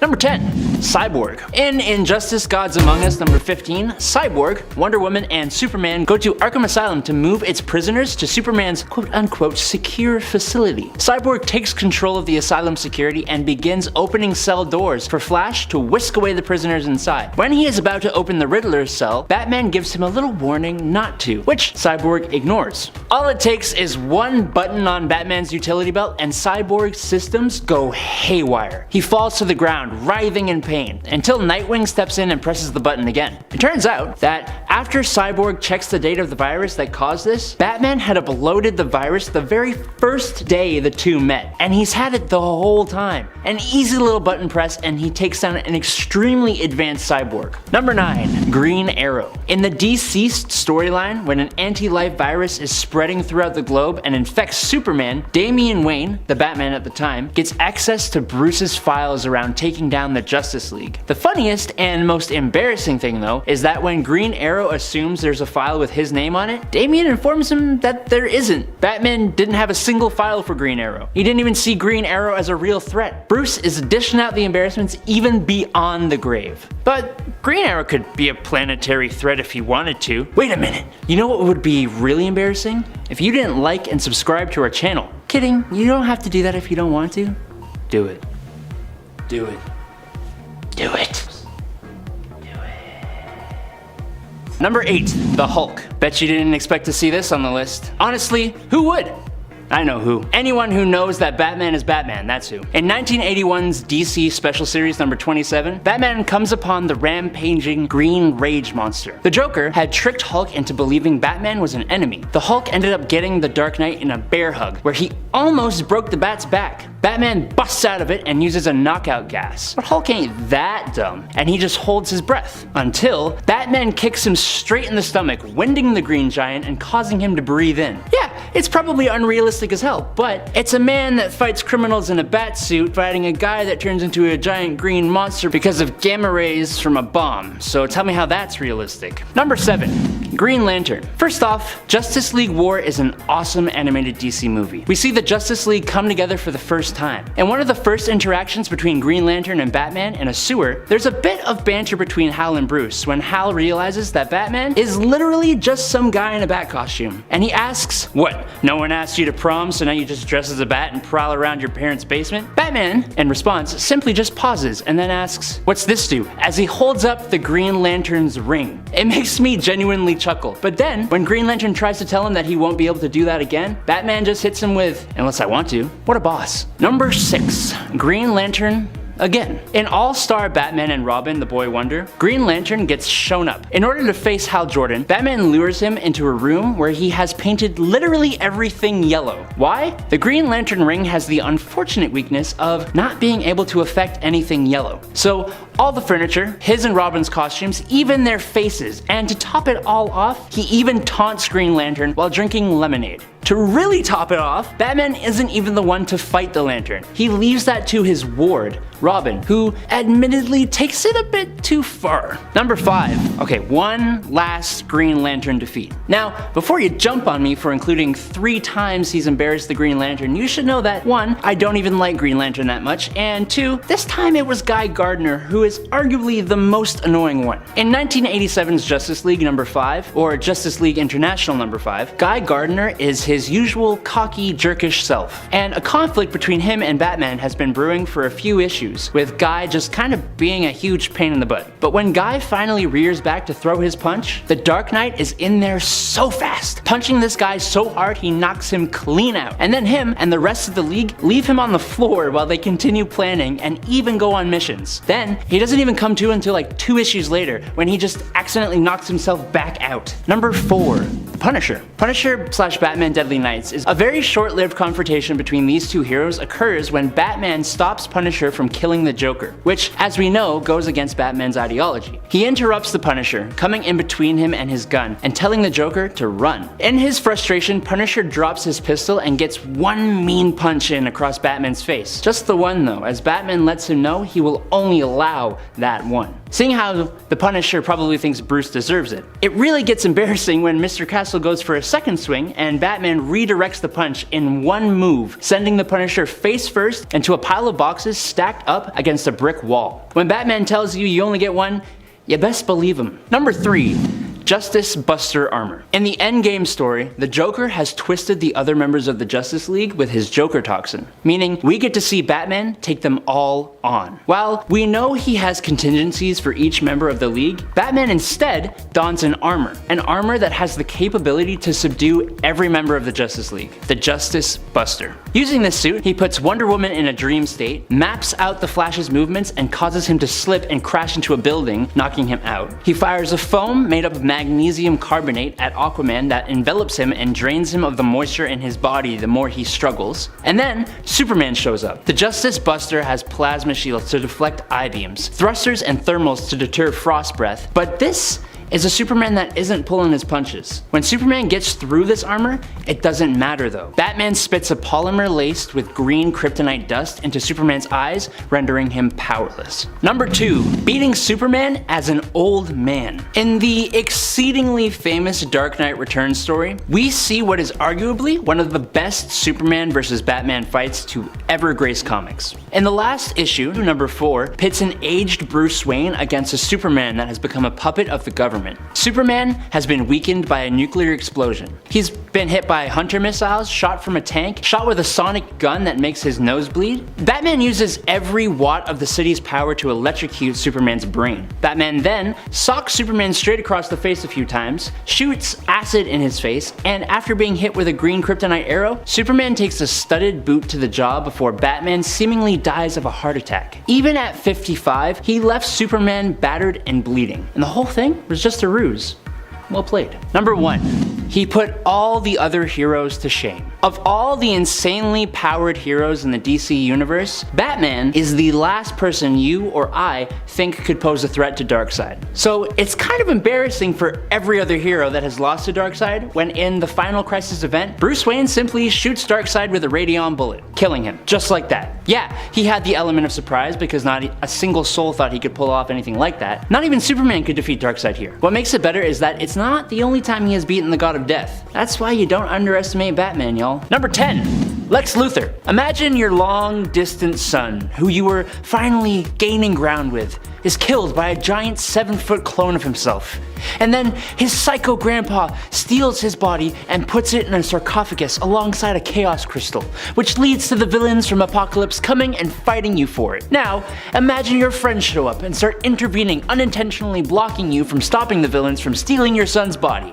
Number 10. Cyborg. In Injustice Gods Among Us number 15, Cyborg, Wonder Woman, and Superman go to Arkham Asylum to move its prisoners to Superman's quote-unquote secure facility. Cyborg takes control of the asylum security and begins opening cell doors for Flash to whisk away the prisoners inside. When he is about to open the Riddler's cell, Batman gives him a little warning not to, which Cyborg ignores. All it takes is one button on Batman's utility belt and Cyborg's systems go haywire. He falls to the ground, writhing in pain, until Nightwing steps in and presses the button again. It turns out that after Cyborg checks the date of the virus that caused this, Batman had uploaded the virus the very first day the two met, and he's had it the whole time. An easy little button press and he takes down an extremely advanced Cyborg. Number 9. Green Arrow. In the Deceased storyline, when an anti-life virus is spreading throughout the globe and infects Superman, Damian Wayne, the Batman at the time, gets access to Bruce's files around taking down the Justice League. The funniest and most embarrassing thing though is that when Green Arrow assumes there's a file with his name on it, Damian informs him that there isn't. Batman didn't have a single file for Green Arrow. He didn't even see Green Arrow as a real threat. Bruce is dishing out the embarrassments even beyond the grave. But Green Arrow could be a planetary threat if he wanted to. Wait a minute, you know what would be really embarrassing? If you didn't like and subscribe to our channel. Kidding, you don't have to do that if you don't want to. Do it. Do it. Do it. Do it. Number 8. The Hulk. Bet you didn't expect to see this on the list. Honestly, who would? I know who. Anyone who knows that Batman is Batman, that's who. In 1981's DC Special Series number 27, Batman comes upon the rampaging Green Rage monster. The Joker had tricked Hulk into believing Batman was an enemy. The Hulk ended up getting the Dark Knight in a bear hug, where he almost broke the Bat's back. Batman busts out of it and uses a knockout gas. But Hulk ain't that dumb, and he just holds his breath. Until Batman kicks him straight in the stomach, winding the Green Giant and causing him to breathe in. Yeah, it's probably unrealistic as hell, but it's a man that fights criminals in a bat suit fighting a guy that turns into a giant green monster because of gamma rays from a bomb, so tell me how that's realistic. Number 7. Green Lantern. First off, Justice League War is an awesome animated DC movie. We see the Justice League come together for the first time. In one of the first interactions between Green Lantern and Batman in a sewer, there's a bit of banter between Hal and Bruce when Hal realizes that Batman is literally just some guy in a bat costume. And he asks, "What, no one asked you to prom, so now you just dress as a bat and prowl around your parents' basement?" Batman, in response, simply just pauses and then asks, "What's this do?" as he holds up the Green Lantern's ring. It makes me genuinely chuckle. But then, when Green Lantern tries to tell him that he won't be able to do that again, Batman just hits him with, "Unless I want to." What a boss. Number 6. Green Lantern again. In All-Star Batman and Robin, the Boy Wonder, Green Lantern gets shown up. In order to face Hal Jordan, Batman lures him into a room where he has painted literally everything yellow. Why? The Green Lantern ring has the unfortunate weakness of not being able to affect anything yellow. So all the furniture, his and Robin's costumes, even their faces, and to top it all off, he even taunts Green Lantern while drinking lemonade. To really top it off, Batman isn't even the one to fight the Lantern. He leaves that to his ward, Robin, who admittedly takes it a bit too far. Number 5. Okay, one last Green Lantern defeat. Now, before you jump on me for including 3 times he's embarrassed the Green Lantern, you should know that 1, I don't even like Green Lantern that much, and 2, this time it was Guy Gardner, who is arguably the most annoying one. In 1987's Justice League number 5, or Justice League International number 5, Guy Gardner is his usual cocky, jerkish self. And a conflict between him and Batman has been brewing for a few issues, with Guy just kind of being a huge pain in the butt. But when Guy finally rears back to throw his punch, the Dark Knight is in there so fast, punching this guy so hard he knocks him clean out. And then him and the rest of the league leave him on the floor while they continue planning and even go on missions. Then, he doesn't even come to until like 2 issues later, when he just accidentally knocks himself back out. Number 4. The Punisher. Punisher/Batman Deadly Nights is a very short-lived confrontation between these two heroes occurs when Batman stops Punisher from killing the Joker, which, as we know, goes against Batman's ideology. He interrupts the Punisher, coming in between him and his gun, and telling the Joker to run. In his frustration, Punisher drops his pistol and gets one mean punch in across Batman's face. Just the one though, as Batman lets him know he will only allow that one. Seeing how the Punisher probably thinks Bruce deserves it. It really gets embarrassing when Mr. Castle goes for a second swing, and Batman redirects the punch in one move, sending the Punisher face first into a pile of boxes stacked up against a brick wall. When Batman tells you you only get one, you best believe him. Number 3. Justice Buster Armor. In the Endgame story, the Joker has twisted the other members of the Justice League with his Joker toxin, meaning we get to see Batman take them all on. While we know he has contingencies for each member of the League, Batman instead dons an armor that has the capability to subdue every member of the Justice League, the Justice Buster. Using this suit, he puts Wonder Woman in a dream state, maps out the Flash's movements, and causes him to slip and crash into a building, knocking him out. He fires a foam made up of magnesium carbonate at Aquaman that envelops him and drains him of the moisture in his body the more he struggles. And then Superman shows up. The Justice Buster has plasma shields to deflect I-beams, thrusters and thermals to deter frost breath, but this is a Superman that isn't pulling his punches. When Superman gets through this armor, it doesn't matter though. Batman spits a polymer laced with green kryptonite dust into Superman's eyes, rendering him powerless. Number 2. Beating Superman as an old man. In the exceedingly famous Dark Knight Returns story, we see what is arguably one of the best Superman vs. Batman fights to ever grace comics. In the last issue, number 4, pits an aged Bruce Wayne against a Superman that has become a puppet of the government. Superman has been weakened by a nuclear explosion. He's been hit by hunter missiles, shot from a tank, shot with a sonic gun that makes his nose bleed. Batman uses every watt of the city's power to electrocute Superman's brain. Batman then socks Superman straight across the face a few times, shoots acid in his face, and after being hit with a green kryptonite arrow, Superman takes a studded boot to the jaw before Batman seemingly dies of a heart attack. Even at 55, he left Superman battered and bleeding, and the whole thing was just a ruse. Well played. Number 1. He put all the other heroes to shame. Of all the insanely powered heroes in the DC universe, Batman is the last person you or I think could pose a threat to Darkseid. So it's kind of embarrassing for every other hero that has lost to Darkseid when in the Final Crisis event, Bruce Wayne simply shoots Darkseid with a radion bullet, killing him, just like that. Yeah, he had the element of surprise because not a single soul thought he could pull off anything like that. Not even Superman could defeat Darkseid here. What makes it better is that it's not the only time he has beaten the God of Death. That's why you don't underestimate Batman, y'all. Number 10. Lex Luthor. Imagine your long distant son, who you were finally gaining ground with, is killed by a giant 7-foot clone of himself. And then his psycho grandpa steals his body and puts it in a sarcophagus alongside a chaos crystal, which leads to the villains from Apocalypse coming and fighting you for it. Now, imagine your friends show up and start intervening, unintentionally blocking you from stopping the villains from stealing your son's body.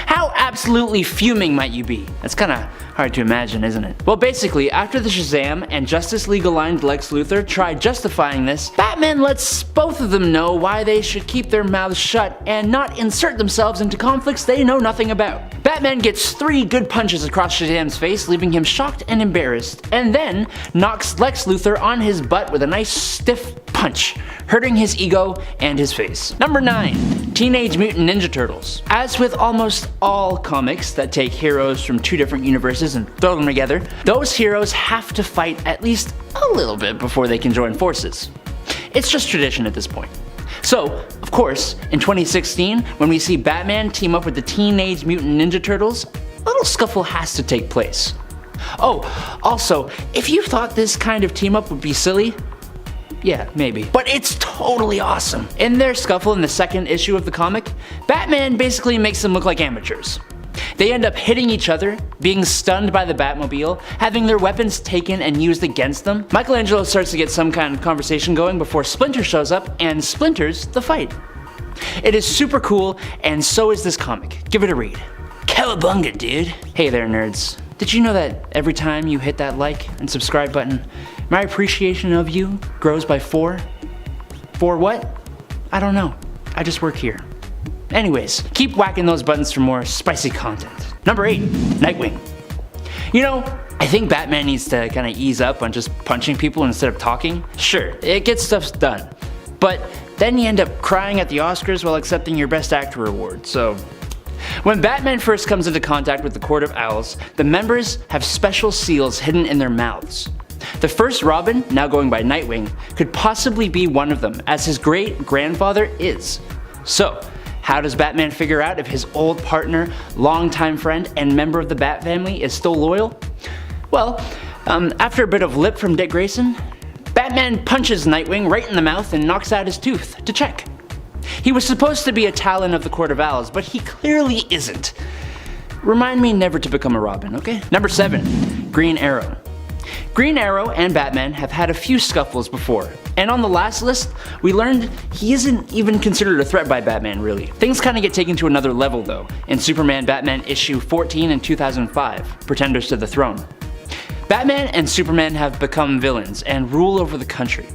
How absolutely fuming might you be? That's kinda hard to imagine, isn't it? Well, basically, after the Shazam and Justice League aligned Lex Luthor tried justifying this, Batman lets both of them know why they should keep their mouths shut and not insert themselves into conflicts they know nothing about. Batman gets 3 good punches across Shazam's face, leaving him shocked and embarrassed, and then knocks Lex Luthor on his butt with a nice stiff punch, hurting his ego and his face. Number 9. Teenage Mutant Ninja Turtles. As with almost all comics that take heroes from 2 different universes and throw them together, those heroes have to fight at least a little bit before they can join forces. It's just tradition at this point. So, of course, in 2016, when we see Batman team up with the Teenage Mutant Ninja Turtles, a little scuffle has to take place. Oh, also, if you thought this kind of team up would be silly, yeah, maybe. But it's totally awesome. In their scuffle in the 2nd issue of the comic, Batman basically makes them look like amateurs. They end up hitting each other, being stunned by the Batmobile, having their weapons taken and used against them. Michelangelo starts to get some kind of conversation going before Splinter shows up and splinters the fight. It is super cool, and so is this comic. Give it a read. Cowabunga, dude. Hey there, nerds. Did you know that every time you hit that like and subscribe button, my appreciation of you grows by 4? For what? I don't know. I just work here. Anyways, keep whacking those buttons for more spicy content. Number 8, Nightwing. You know, I think Batman needs to kind of ease up on just punching people instead of talking. Sure, it gets stuff done, but then you end up crying at the Oscars while accepting your Best Actor award, so... When Batman first comes into contact with the Court of Owls, the members have special seals hidden in their mouths. The first Robin, now going by Nightwing, could possibly be one of them, as his great-grandfather is. So, How does Batman figure out if his old partner, longtime friend, and member of the Bat family is still loyal? Well, after a bit of lip from Dick Grayson, Batman punches Nightwing right in the mouth and knocks out his tooth to check. He was supposed to be a Talon of the Court of Owls, but he clearly isn't. Remind me never to become a Robin, okay? Number 7, Green Arrow. Green Arrow and Batman have had a few scuffles before, and on the last list, we learned he isn't even considered a threat by Batman, really. Things kinda get taken to another level though, in Superman Batman issue 14 in 2005, Pretenders to the Throne. Batman and Superman have become villains and rule over the country.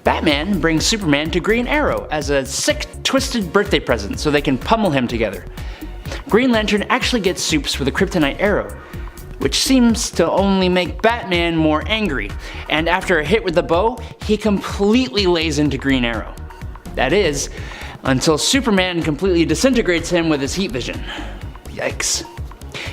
Batman brings Superman to Green Arrow as a sick, twisted birthday present so they can pummel him together. Green Lantern actually gets Supes for the kryptonite arrow, which seems to only make Batman more angry, and after a hit with the bow, he completely lays into Green Arrow. That is, until Superman completely disintegrates him with his heat vision. Yikes.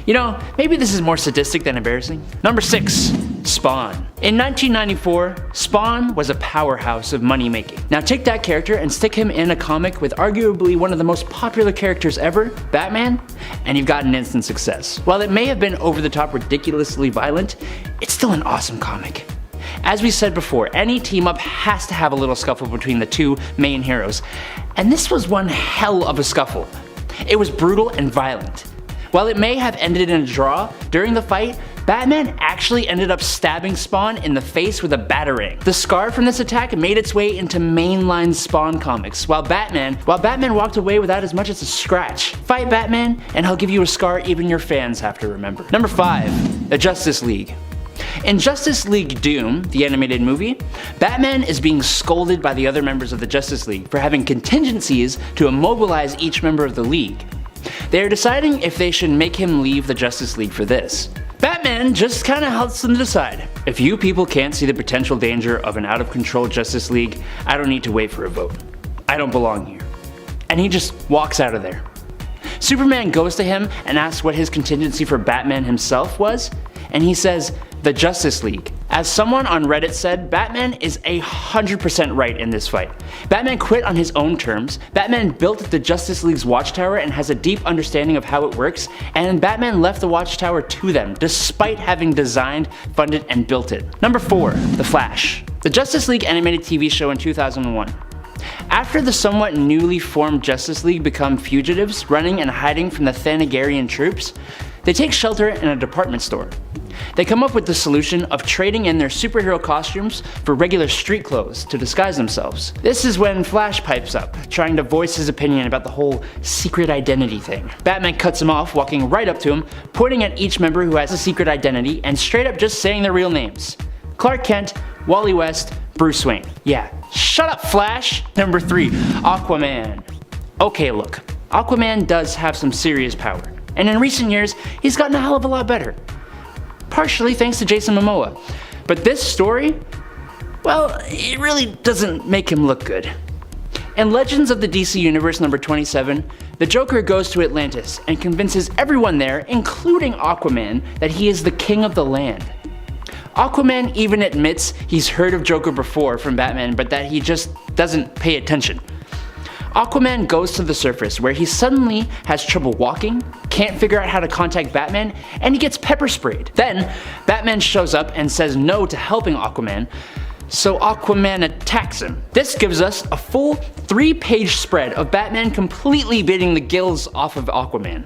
You know, maybe this is more sadistic than embarrassing. Number 6, Spawn. In 1994, Spawn was a powerhouse of money making. Now take that character and stick him in a comic with arguably one of the most popular characters ever, Batman, and you've got an instant success. While it may have been over the top ridiculously violent, it's still an awesome comic. As we said before, any team up has to have a little scuffle between the two main heroes, and this was one hell of a scuffle. It was brutal and violent. While it may have ended in a draw, during the fight, Batman actually ended up stabbing Spawn in the face with a batarang. The scar from this attack made its way into mainline Spawn comics, while Batman walked away without as much as a scratch. Fight Batman, and he'll give you a scar even your fans have to remember. Number 5, the Justice League. In Justice League Doom, the animated movie, Batman is being scolded by the other members of the Justice League for having contingencies to immobilize each member of the League. They are deciding if they should make him leave the Justice League for this. Batman just kinda helps them decide. If you people can't see the potential danger of an out-of-control Justice League, I don't need to wait for a vote. I don't belong here. And he just walks out of there. Superman goes to him and asks what his contingency for Batman himself was, and he says, the Justice League. As someone on Reddit said, Batman is 100% right in this fight. Batman quit on his own terms, Batman built the Justice League's watchtower and has a deep understanding of how it works, and Batman left the watchtower to them, despite having designed, funded, and built it. Number 4, The Flash. The Justice League animated TV show in 2001. After the somewhat newly formed Justice League become fugitives, running and hiding from the Thanagarian troops, they take shelter in a department store. They come up with the solution of trading in their superhero costumes for regular street clothes to disguise themselves. This is when Flash pipes up, trying to voice his opinion about the whole secret identity thing. Batman cuts him off, walking right up to him, pointing at each member who has a secret identity, and straight up just saying their real names. Clark Kent, Wally West, Bruce Wayne. Yeah, shut up, Flash! Number 3, Aquaman. Okay, look, Aquaman does have some serious power, and in recent years, he's gotten a hell of a lot better. Partially thanks to Jason Momoa. But this story, well, it really doesn't make him look good. In Legends of the DC Universe number 27, the Joker goes to Atlantis and convinces everyone there, including Aquaman, that he is the king of the land. Aquaman even admits he's heard of Joker before from Batman, but that he just doesn't pay attention. Aquaman goes to the surface where he suddenly has trouble walking, can't figure out how to contact Batman, and he gets pepper sprayed. Then, Batman shows up and says no to helping Aquaman, so Aquaman attacks him. This gives us a full 3-page spread of Batman completely beating the gills off of Aquaman.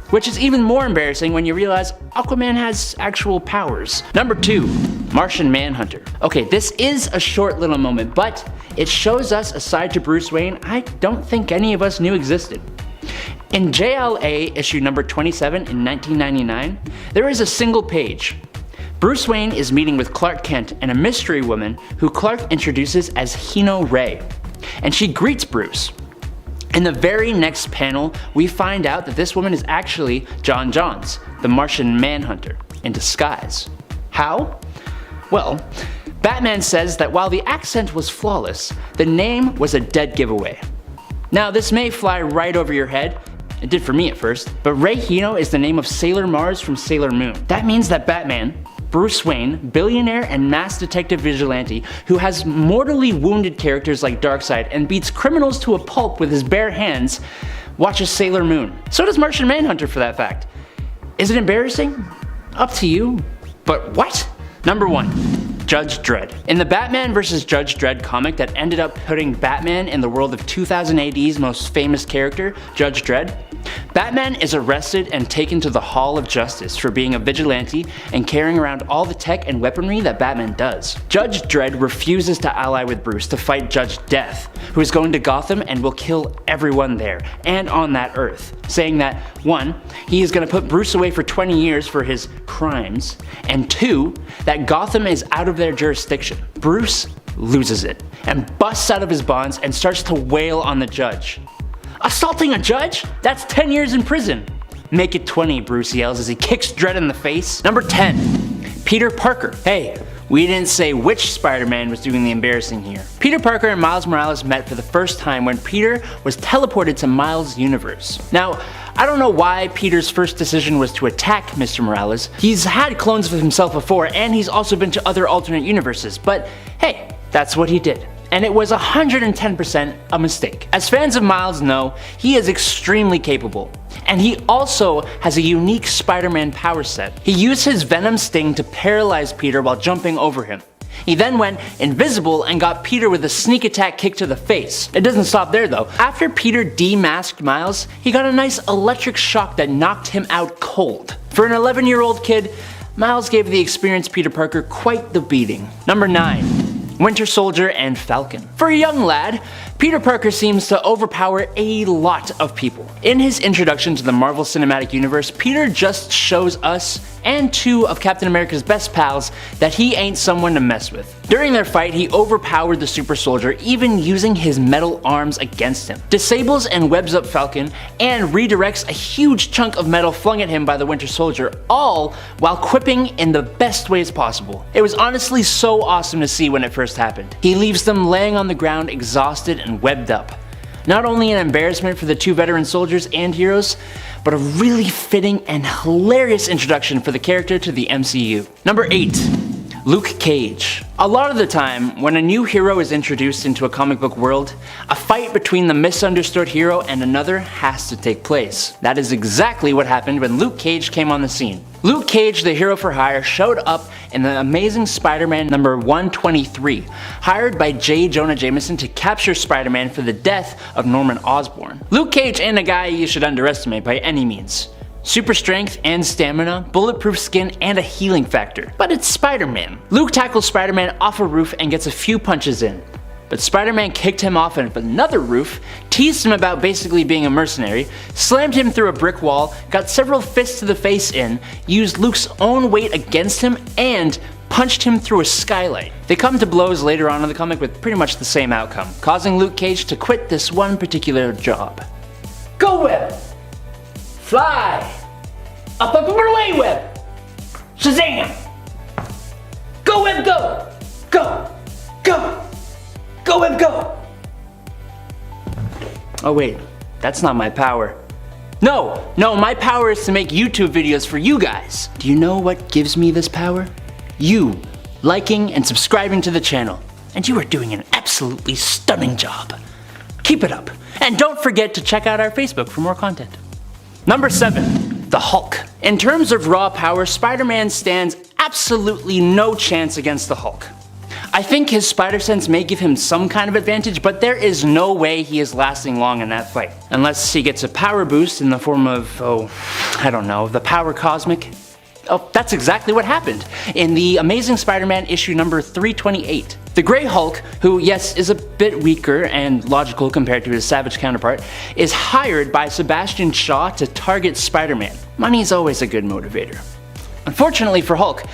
Which is even more embarrassing when you realize Aquaman has actual powers. Number 2, Martian Manhunter. Okay, this is a short little moment, but it shows us a side to Bruce Wayne I don't think any of us knew existed. In JLA issue number 27 in 1999, there is a single page. Bruce Wayne is meeting with Clark Kent and a mystery woman who Clark introduces as Hino Ray, and she greets Bruce. In the very next panel, we find out that this woman is actually John Johns, the Martian Manhunter, in disguise. How? Well, Batman says that while the accent was flawless, the name was a dead giveaway. Now this may fly right over your head, it did for me at first, but Ray Hino is the name of Sailor Mars from Sailor Moon. That means that Batman, Bruce Wayne, billionaire and mass detective vigilante who has mortally wounded characters like Darkseid and beats criminals to a pulp with his bare hands, watches Sailor Moon. So does Martian Manhunter for that fact. Is it embarrassing? Up to you. But what? Number 1. Judge Dredd. In the Batman vs. Judge Dredd comic that ended up putting Batman in the world of 2000 AD's most famous character, Judge Dredd, Batman is arrested and taken to the Hall of Justice for being a vigilante and carrying around all the tech and weaponry that Batman does. Judge Dredd refuses to ally with Bruce to fight Judge Death, who is going to Gotham and will kill everyone there and on that Earth, saying that 1. He is going to put Bruce away for 20 years for his crimes, and 2. That Gotham is out of their jurisdiction. Bruce loses it and busts out of his bonds and starts to wail on the judge. Assaulting a judge? That's 10 years in prison. Make it 20, Bruce yells as he kicks Dredd in the face. Number 10. Peter Parker. Hey, we didn't say which Spider-Man was doing the embarrassing here. Peter Parker and Miles Morales met for the first time when Peter was teleported to Miles' universe. Now, I don't know why Peter's first decision was to attack Mr. Morales. He's had clones of himself before, and he's also been to other alternate universes, but hey, that's what he did. And it was 110% a mistake. As fans of Miles know, he is extremely capable. And he also has a unique Spider-Man power set. He used his Venom sting to paralyze Peter while jumping over him. He then went invisible and got Peter with a sneak attack kick to the face. It doesn't stop there though. After Peter demasked Miles, he got a nice electric shock that knocked him out cold. For an 11-year-old kid, Miles gave the experienced Peter Parker quite the beating. Number 9. Winter Soldier and Falcon. For a young lad, Peter Parker seems to overpower a lot of people. In his introduction to the Marvel Cinematic Universe, Peter just shows us and 2 of Captain America's best pals that he ain't someone to mess with. During their fight, he overpowered the super soldier, even using his metal arms against him, disables and webs up Falcon, and redirects a huge chunk of metal flung at him by the Winter Soldier, all while quipping in the best ways possible. It was honestly so awesome to see when it first happened. He leaves them laying on the ground exhausted and webbed up. Not only an embarrassment for the 2 veteran soldiers and heroes, but a really fitting and hilarious introduction for the character to the MCU. Number 8. Luke Cage. A lot of the time, when a new hero is introduced into a comic book world, a fight between the misunderstood hero and another has to take place. That is exactly what happened when Luke Cage came on the scene. Luke Cage, the hero for hire, showed up in the Amazing Spider-Man number 123, hired by J. Jonah Jameson to capture Spider-Man for the death of Norman Osborn. Luke Cage ain't a guy you should underestimate by any means. Super strength and stamina, bulletproof skin, and a healing factor. But it's Spider-Man. Luke tackles Spider-Man off a roof and gets a few punches in. But Spider-Man kicked him off of another roof, teased him about basically being a mercenary, slammed him through a brick wall, got several fists to the face in, used Luke's own weight against him, and punched him through a skylight. They come to blows later on in the comic with pretty much the same outcome, causing Luke Cage to quit this one particular job. Go Web! Fly! Up away Web! Shazam! Go Web go! Go! Go! Go Web go! Oh wait, that's not my power. No, my power is to make YouTube videos for you guys. Do you know what gives me this power? You liking and subscribing to the channel. And you are doing an absolutely stunning job. Keep it up. And don't forget to check out our Facebook for more content. Number 7. The Hulk. In terms of raw power, Spider-Man stands absolutely no chance against the Hulk. I think his spider sense may give him some kind of advantage, but there is no way he is lasting long in that fight. Unless he gets a power boost in the form of, I don't know, the power cosmic. Oh, that's exactly what happened in the Amazing Spider-Man issue number 328. The Grey Hulk, who yes is a bit weaker and logical compared to his Savage counterpart, is hired by Sebastian Shaw to target Spider-Man. Money's always a good motivator. Unfortunately for Hulk,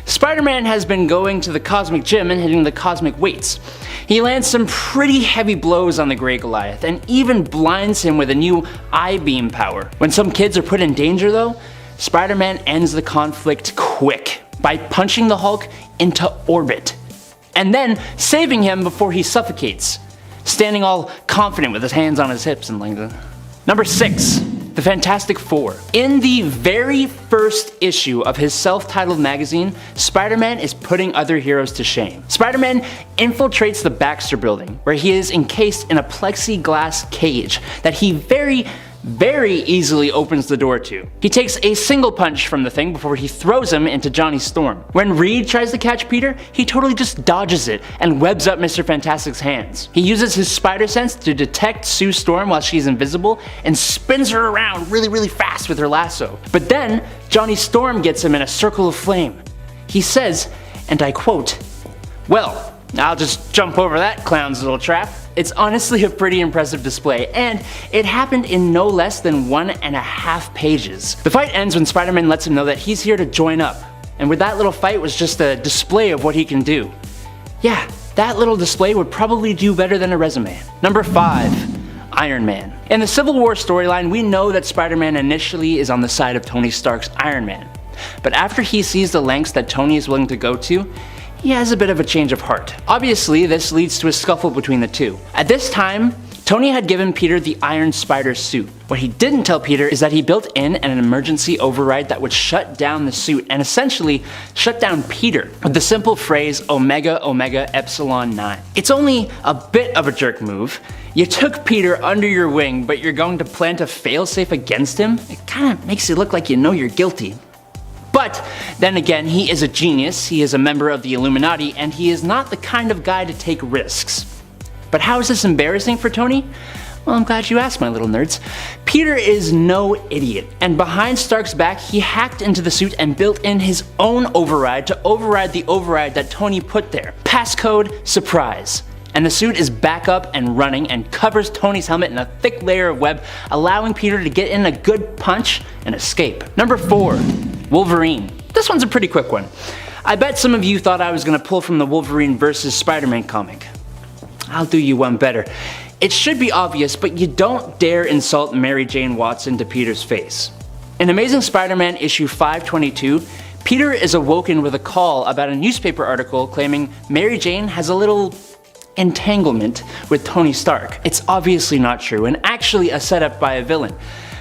Spider-Man has been going to the cosmic gym and hitting the cosmic weights. He lands some pretty heavy blows on the Grey Goliath and even blinds him with a new I-beam power. When some kids are put in danger though, Spider-Man ends the conflict quick by punching the Hulk into orbit and then saving him before he suffocates, standing all confident with his hands on his hips and like that. Number 6. The Fantastic Four. In the very first issue of his self-titled magazine, Spider-Man is putting other heroes to shame. Spider-Man infiltrates the Baxter Building, where he is encased in a plexiglass cage that he very easily opens the door to. He takes a single punch from the thing before he throws him into Johnny Storm. When Reed tries to catch Peter, he totally just dodges it and webs up Mr. Fantastic's hands. He uses his spider sense to detect Sue Storm while she's invisible and spins her around really fast with her lasso. But then, Johnny Storm gets him in a circle of flame. He says, and I quote, "Well, I'll just jump over that clown's little trap." It's honestly a pretty impressive display, and it happened in no less than 1.5 pages. The fight ends when Spider-Man lets him know that he's here to join up, and with that little fight was just a display of what he can do. Yeah, that little display would probably do better than a resume. Number 5. Iron Man. In the Civil War storyline, we know that Spider-Man initially is on the side of Tony Stark's Iron Man, but after he sees the lengths that Tony is willing to go to, he has a bit of a change of heart. Obviously, this leads to a scuffle between the two. At this time, Tony had given Peter the Iron Spider suit. What he didn't tell Peter is that he built in an emergency override that would shut down the suit and essentially shut down Peter with the simple phrase Omega Omega Epsilon 9. It's only a bit of a jerk move. You took Peter under your wing, but you're going to plant a failsafe against him? It kinda makes it look like you know you're guilty. But then again, he is a genius, he is a member of the Illuminati, and he is not the kind of guy to take risks. But how is this embarrassing for Tony? Well, I'm glad you asked, my little nerds. Peter is no idiot, and behind Stark's back, he hacked into the suit and built in his own override to override the override that Tony put there. Passcode, surprise. And the suit is back up and running and covers Tony's helmet in a thick layer of web, allowing Peter to get in a good punch and escape. Number 4. Wolverine. This one's a pretty quick one. I bet some of you thought I was gonna pull from the Wolverine vs. Spider-Man comic. I'll do you one better. It should be obvious, but you don't dare insult Mary Jane Watson to Peter's face. In Amazing Spider-Man issue 522, Peter is awoken with a call about a newspaper article claiming Mary Jane has a little entanglement with Tony Stark. It's obviously not true and actually a setup by a villain.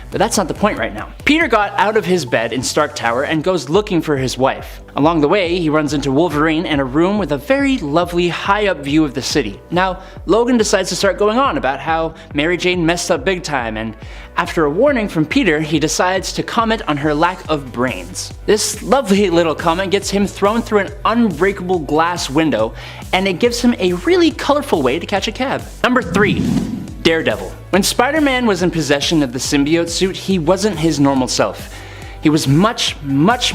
But that's not the point right now. Peter got out of his bed in Stark Tower and goes looking for his wife. Along the way, he runs into Wolverine in a room with a very lovely high-up view of the city. Now, Logan decides to start going on about how Mary Jane messed up big time, and after a warning from Peter, he decides to comment on her lack of brains. This lovely little comment gets him thrown through an unbreakable glass window, and it gives him a really colorful way to catch a cab. Number 3. Daredevil. When Spider-Man was in possession of the symbiote suit, he wasn't his normal self. He was much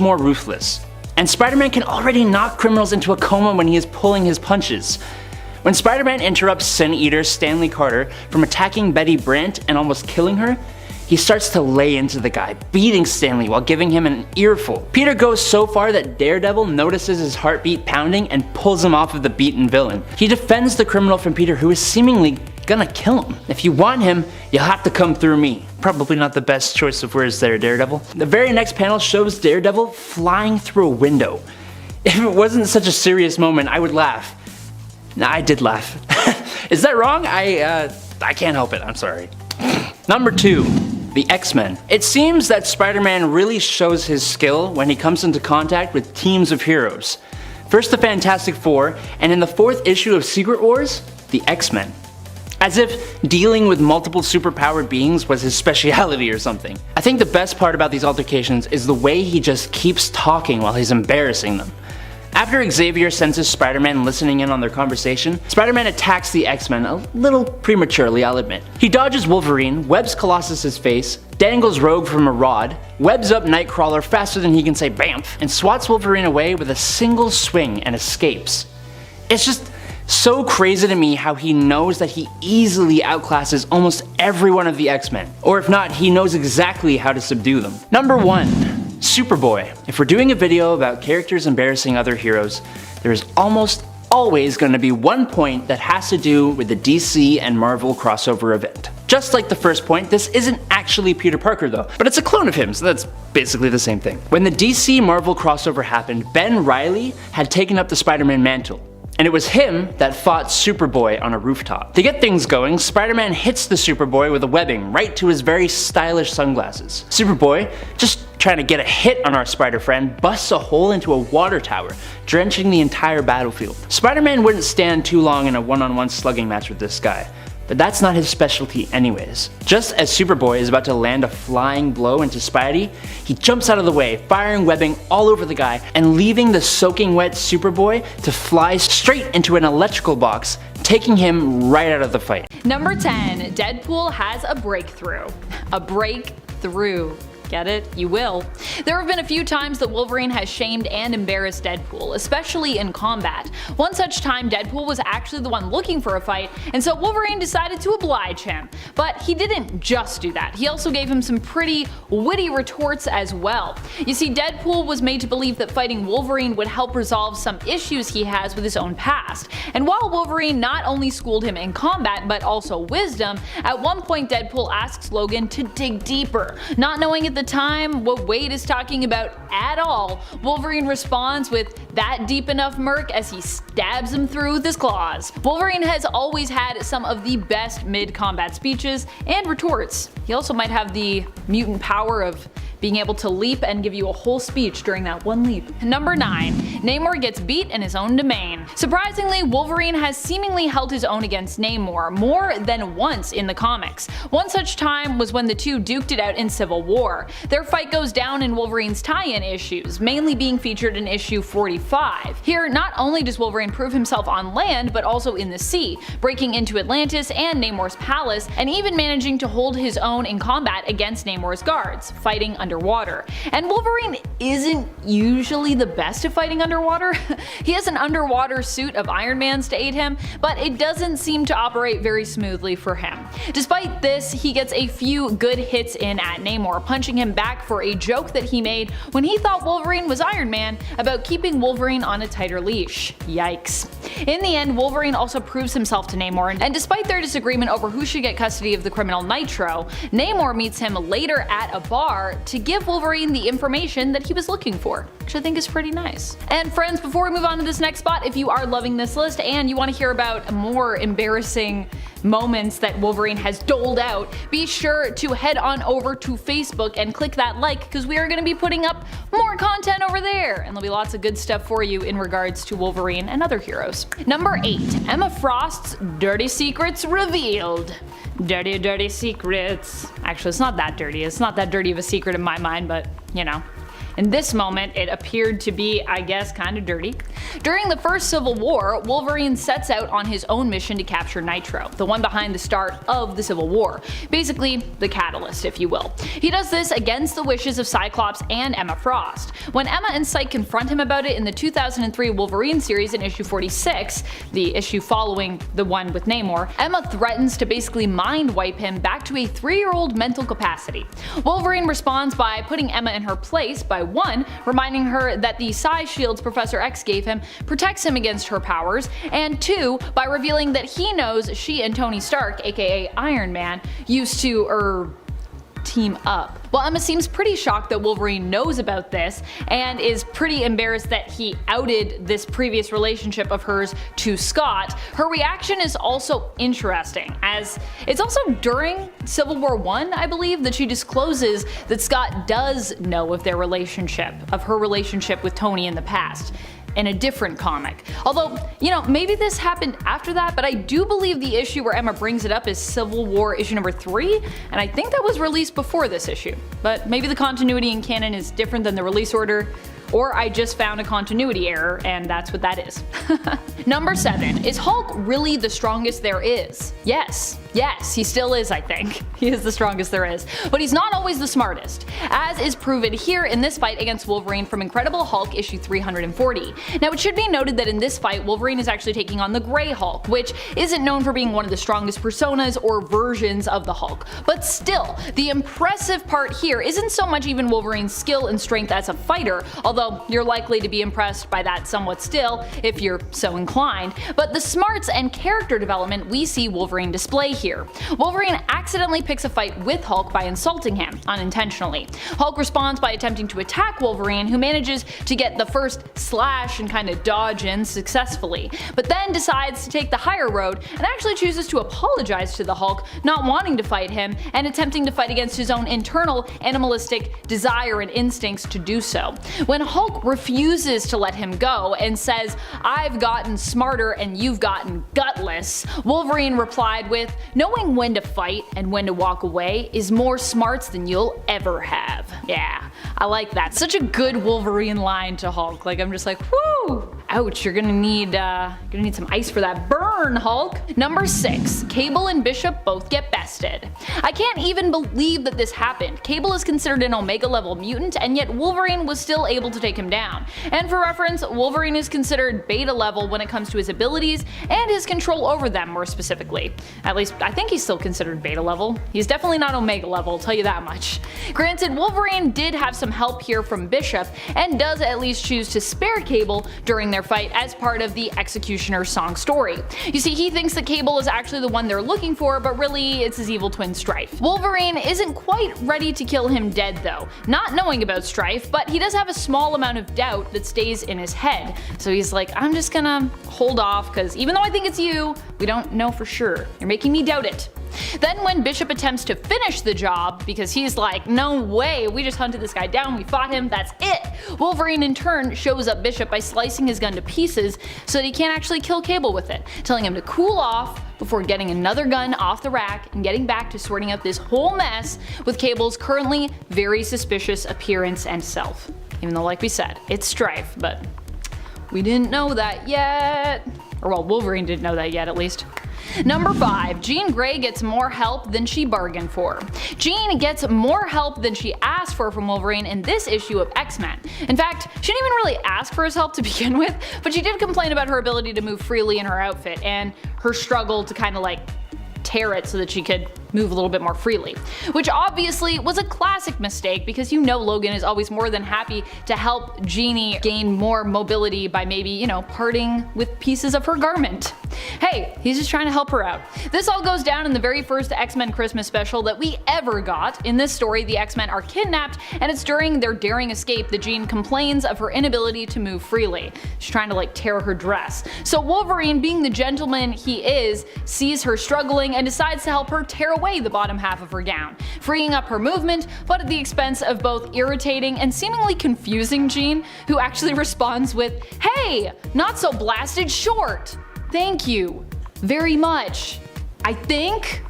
more ruthless. And Spider-Man can already knock criminals into a coma when he is pulling his punches. When Spider-Man interrupts Sin Eater Stanley Carter from attacking Betty Brant and almost killing her, he starts to lay into the guy, beating Stanley while giving him an earful. Peter goes so far that Daredevil notices his heartbeat pounding and pulls him off of the beaten villain. He defends the criminal from Peter, who is seemingly gonna kill him. If you want him, you'll have to come through me. Probably not the best choice of words there, Daredevil. The very next panel shows Daredevil flying through a window. If it wasn't such a serious moment, I would laugh. Nah, I did laugh. Is that wrong? I can't help it, I'm sorry. Number 2. The X-Men. It seems that Spider-Man really shows his skill when he comes into contact with teams of heroes. First the Fantastic Four, and in the 4th issue of Secret Wars, the X-Men. As if dealing with multiple superpowered beings was his speciality or something. I think the best part about these altercations is the way he just keeps talking while he's embarrassing them. After Xavier senses Spider-Man listening in on their conversation, Spider-Man attacks the X-Men a little prematurely, I'll admit. He dodges Wolverine, webs Colossus' face, dangles Rogue from a rod, webs up Nightcrawler faster than he can say BAMF, and swats Wolverine away with a single swing and escapes. It's just so crazy to me how he knows that he easily outclasses almost every one of the X-Men. Or if not, he knows exactly how to subdue them. Number 1. Superboy. If we're doing a video about characters embarrassing other heroes, there is almost always going to be one point that has to do with the DC and Marvel crossover event. Just like the first point, this isn't actually Peter Parker though, but it's a clone of him, so that's basically the same thing. When the DC Marvel crossover happened, Ben Reilly had taken up the Spider-Man mantle. And it was him that fought Superboy on a rooftop. To get things going, Spider-Man hits the Superboy with a webbing right to his very stylish sunglasses. Superboy, just trying to get a hit on our spider friend, busts a hole into a water tower, drenching the entire battlefield. Spider-Man wouldn't stand too long in a one-on-one slugging match with this guy, but that's not his specialty anyways. Just as Superboy is about to land a flying blow into Spidey, he jumps out of the way, firing webbing all over the guy and leaving the soaking wet Superboy to fly straight into an electrical box, taking him right out of the fight. Number 10. Deadpool has a breakthrough. A breakthrough. Get it? You will. There have been a few times that Wolverine has shamed and embarrassed Deadpool, especially in combat. One such time, Deadpool was actually the one looking for a fight, and so Wolverine decided to oblige him. But he didn't just do that. He also gave him some pretty witty retorts as well. You see, Deadpool was made to believe that fighting Wolverine would help resolve some issues he has with his own past. And while Wolverine not only schooled him in combat, but also wisdom, at one point Deadpool asks Logan to dig deeper. Not knowing at the time what Wade is talking about at all, Wolverine responds with that deep enough murk as he stabs him through with his claws. Wolverine has always had some of the best mid-combat speeches and retorts. He also might have the mutant power of being able to leap and give you a whole speech during that one leap. Number 9. Namor gets beat in his own domain. Surprisingly, Wolverine has seemingly held his own against Namor more than once in the comics. One such time was when the two duked it out in Civil War. Their fight goes down in Wolverine's tie-in issues, mainly being featured in issue 45. Here, not only does Wolverine prove himself on land, but also in the sea, breaking into Atlantis and Namor's palace, and even managing to hold his own in combat against Namor's guards, fighting underwater. And Wolverine isn't usually the best at fighting underwater. He has an underwater suit of Iron Man's to aid him, but it doesn't seem to operate very smoothly for him. Despite this, he gets a few good hits in at Namor, punching him back for a joke that he made when he thought Wolverine was Iron Man about keeping Wolverine on a tighter leash. Yikes. In the end, Wolverine also proves himself to Namor, and despite their disagreement over who should get custody of the criminal Nitro, Namor meets him later at a bar to give Wolverine the information that he was looking for, which I think is pretty nice. And friends, before we move on to this next spot, if you are loving this list and you want to hear about more embarrassing moments that Wolverine has doled out, be sure to head on over to Facebook and click that like, because we are going to be putting up more content over there, and there'll be lots of good stuff for you in regards to Wolverine and other heroes. Number 8. Emma Frost's dirty secrets revealed. Dirty, dirty secrets. Actually, it's not that dirty. It's not that dirty of a secret in my mind, but you know. In this moment, it appeared to be, I guess, kind of dirty. During the first Civil War, Wolverine sets out on his own mission to capture Nitro, the one behind the start of the Civil War. Basically, the catalyst, if you will. He does this against the wishes of Cyclops and Emma Frost. When Emma and Cyke confront him about it in the 2003 Wolverine series in issue 46, the issue following the one with Namor, Emma threatens to basically mind wipe him back to a 3-year-old mental capacity. Wolverine responds by putting Emma in her place by 1, reminding her that the psi shields Professor X gave him protects him against her powers, and 2, by revealing that he knows she and Tony Stark, aka Iron Man, used to, team up. Well, Emma seems pretty shocked that Wolverine knows about this and is pretty embarrassed that he outed this previous relationship of hers to Scott. Her reaction is also interesting, as it's also during Civil War I, I believe, that she discloses that Scott does know of their relationship, of her relationship with Tony in the past, in a different comic. Although, you know, maybe this happened after that, but I do believe the issue where Emma brings it up is Civil War issue number 3, and I think that was released before this issue. But maybe the continuity in canon is different than the release order, or I just found a continuity error, and that's what that is. Number 7. Is Hulk really the strongest there is? Yes, he still is, I think. He is the strongest there is. But he's not always the smartest, as is proven here in this fight against Wolverine from Incredible Hulk issue 340. Now, it should be noted that in this fight, Wolverine is actually taking on the Grey Hulk, which isn't known for being one of the strongest personas or versions of the Hulk. But still, the impressive part here isn't so much even Wolverine's skill and strength as a fighter, although you're likely to be impressed by that somewhat still if you're so inclined. declined, but the smarts and character development we see Wolverine display here. Wolverine accidentally picks a fight with Hulk by insulting him, unintentionally. Hulk responds by attempting to attack Wolverine, who manages to get the first slash and kind of dodge in successfully, but then decides to take the higher road and actually chooses to apologize to the Hulk, not wanting to fight him and attempting to fight against his own internal animalistic desire and instincts to do so. When Hulk refuses to let him go and says, "I've gotten smarter and you've gotten gutless," Wolverine replied with, "Knowing when to fight and when to walk away is more smarts than you'll ever have." Yeah, I like that. Such a good Wolverine line to Hulk. Like, I'm just like, whoo! Ouch, you're gonna need some ice for that burn, Hulk. Number 6, Cable and Bishop both get bested. I can't even believe that this happened. Cable is considered an Omega level mutant, and yet Wolverine was still able to take him down. And for reference, Wolverine is considered Beta level when it comes to his abilities and his control over them more specifically. At least, I think he's still considered Beta level. He's definitely not Omega level, I'll tell you that much. Granted, Wolverine did have some help here from Bishop, and does at least choose to spare Cable during their fight as part of the Executioner song story. You see, he thinks that Cable is actually the one they're looking for, but really it's his evil twin Strife. Wolverine isn't quite ready to kill him dead though, not knowing about Strife, but he does have a small amount of doubt that stays in his head. So he's like, I'm just gonna hold off, because even though I think it's you, we don't know for sure. You're making me doubt it. Then when Bishop attempts to finish the job, because he's like, no way, we just hunted this guy down, we fought him, that's it, Wolverine in turn shows up Bishop by slicing his gun to pieces so that he can't actually kill Cable with it, telling him to cool off before getting another gun off the rack and getting back to sorting out this whole mess with Cable's currently very suspicious appearance and self. Even though, like we said, it's Strife, but we didn't know that yet. Or well, Wolverine didn't know that yet, at least. Number 5, Jean Grey gets more help than she bargained for. Jean gets more help than she asked for from Wolverine in this issue of X-Men. In fact, she didn't even really ask for his help to begin with, but she did complain about her ability to move freely in her outfit and her struggle to kind of like tear it so that she could move a little bit more freely. Which obviously was a classic mistake, because you know Logan is always more than happy to help Jeannie gain more mobility by maybe, you know, parting with pieces of her garment. Hey, he's just trying to help her out. This all goes down in the very first X-Men Christmas special that we ever got. In this story, the X-Men are kidnapped, and it's during their daring escape that Jean complains of her inability to move freely. She's trying to like tear her dress. So Wolverine, being the gentleman he is, sees her struggling and decides to help her tear away the bottom half of her gown, freeing up her movement, but at the expense of both irritating and seemingly confusing Jean, who actually responds with, "Hey, not so blasted short. Thank you very much. I think."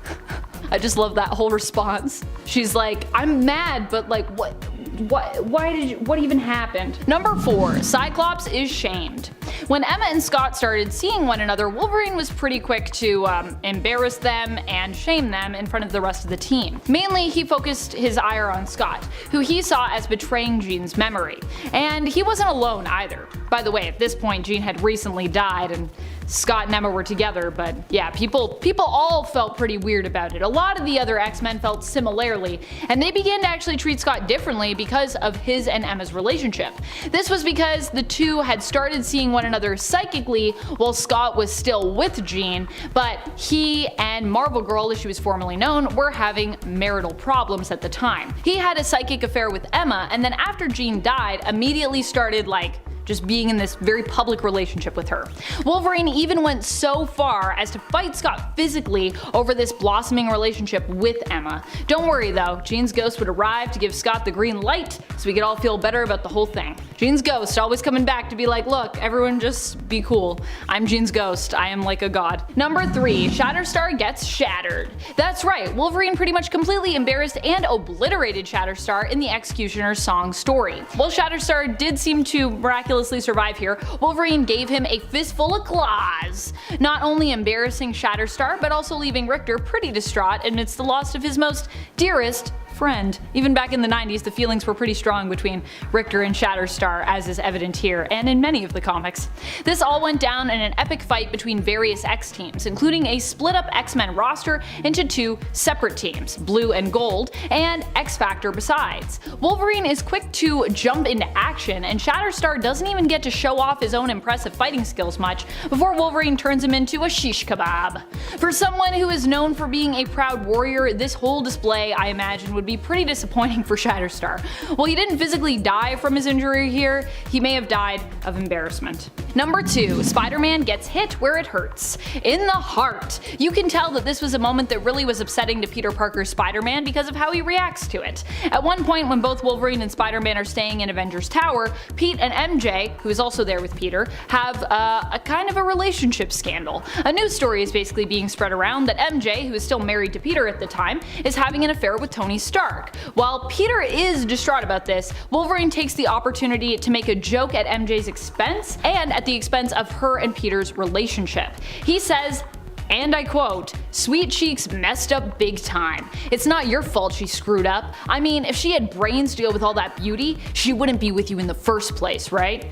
I just love that whole response. She's like, I'm mad, but like, what even happened? Number 4, Cyclops is shamed. When Emma and Scott started seeing one another, Wolverine was pretty quick to embarrass them and shame them in front of the rest of the team. Mainly, he focused his ire on Scott, who he saw as betraying Jean's memory. And he wasn't alone either. By the way, at this point, Jean had recently died, and Scott and Emma were together, but yeah, people all felt pretty weird about it. A lot of the other X-Men felt similarly, and they began to actually treat Scott differently because of his and Emma's relationship. This was because the two had started seeing one another psychically while Scott was still with Jean, but he and Marvel Girl, as she was formerly known, were having marital problems at the time. He had a psychic affair with Emma, and then after Jean died, immediately started like just being in this very public relationship with her. Wolverine even went so far as to fight Scott physically over this blossoming relationship with Emma. Don't worry though, Jean's ghost would arrive to give Scott the green light so we could all feel better about the whole thing. Jean's ghost always coming back to be like, look, everyone just be cool. I'm Jean's ghost, I am like a god. Number 3, Shatterstar gets shattered. That's right, Wolverine pretty much completely embarrassed and obliterated Shatterstar in the Executioner's song story. While Shatterstar did seem to miraculously survive here, Wolverine gave him a fistful of claws, not only embarrassing Shatterstar but also leaving Richter pretty distraught amidst the loss of his most dearest friend. Even back in the 90s, the feelings were pretty strong between Richter and Shatterstar, as is evident here, and in many of the comics. This all went down in an epic fight between various X-teams, including a split-up X-Men roster into two separate teams, Blue and Gold, and X-Factor besides. Wolverine is quick to jump into action, and Shatterstar doesn't even get to show off his own impressive fighting skills much before Wolverine turns him into a shish kebab. For someone who is known for being a proud warrior, this whole display, I imagine, would be pretty disappointing for Shatterstar. While he didn't physically die from his injury here, he may have died of embarrassment. Number 2, Spider-Man gets hit where it hurts. In the heart. You can tell that this was a moment that really was upsetting to Peter Parker's Spider-Man because of how he reacts to it. At one point, when both Wolverine and Spider-Man are staying in Avengers Tower, Pete and MJ, who is also there with Peter, have a kind of a relationship scandal. A news story is basically being spread around that MJ, who is still married to Peter at the time, is having an affair with Tony Stark. While Peter is distraught about this, Wolverine takes the opportunity to make a joke at MJ's expense and at the expense of her and Peter's relationship. He says, and I quote, "Sweet Cheeks messed up big time. It's not your fault she screwed up. I mean, if she had brains to go with all that beauty, she wouldn't be with you in the first place, right?"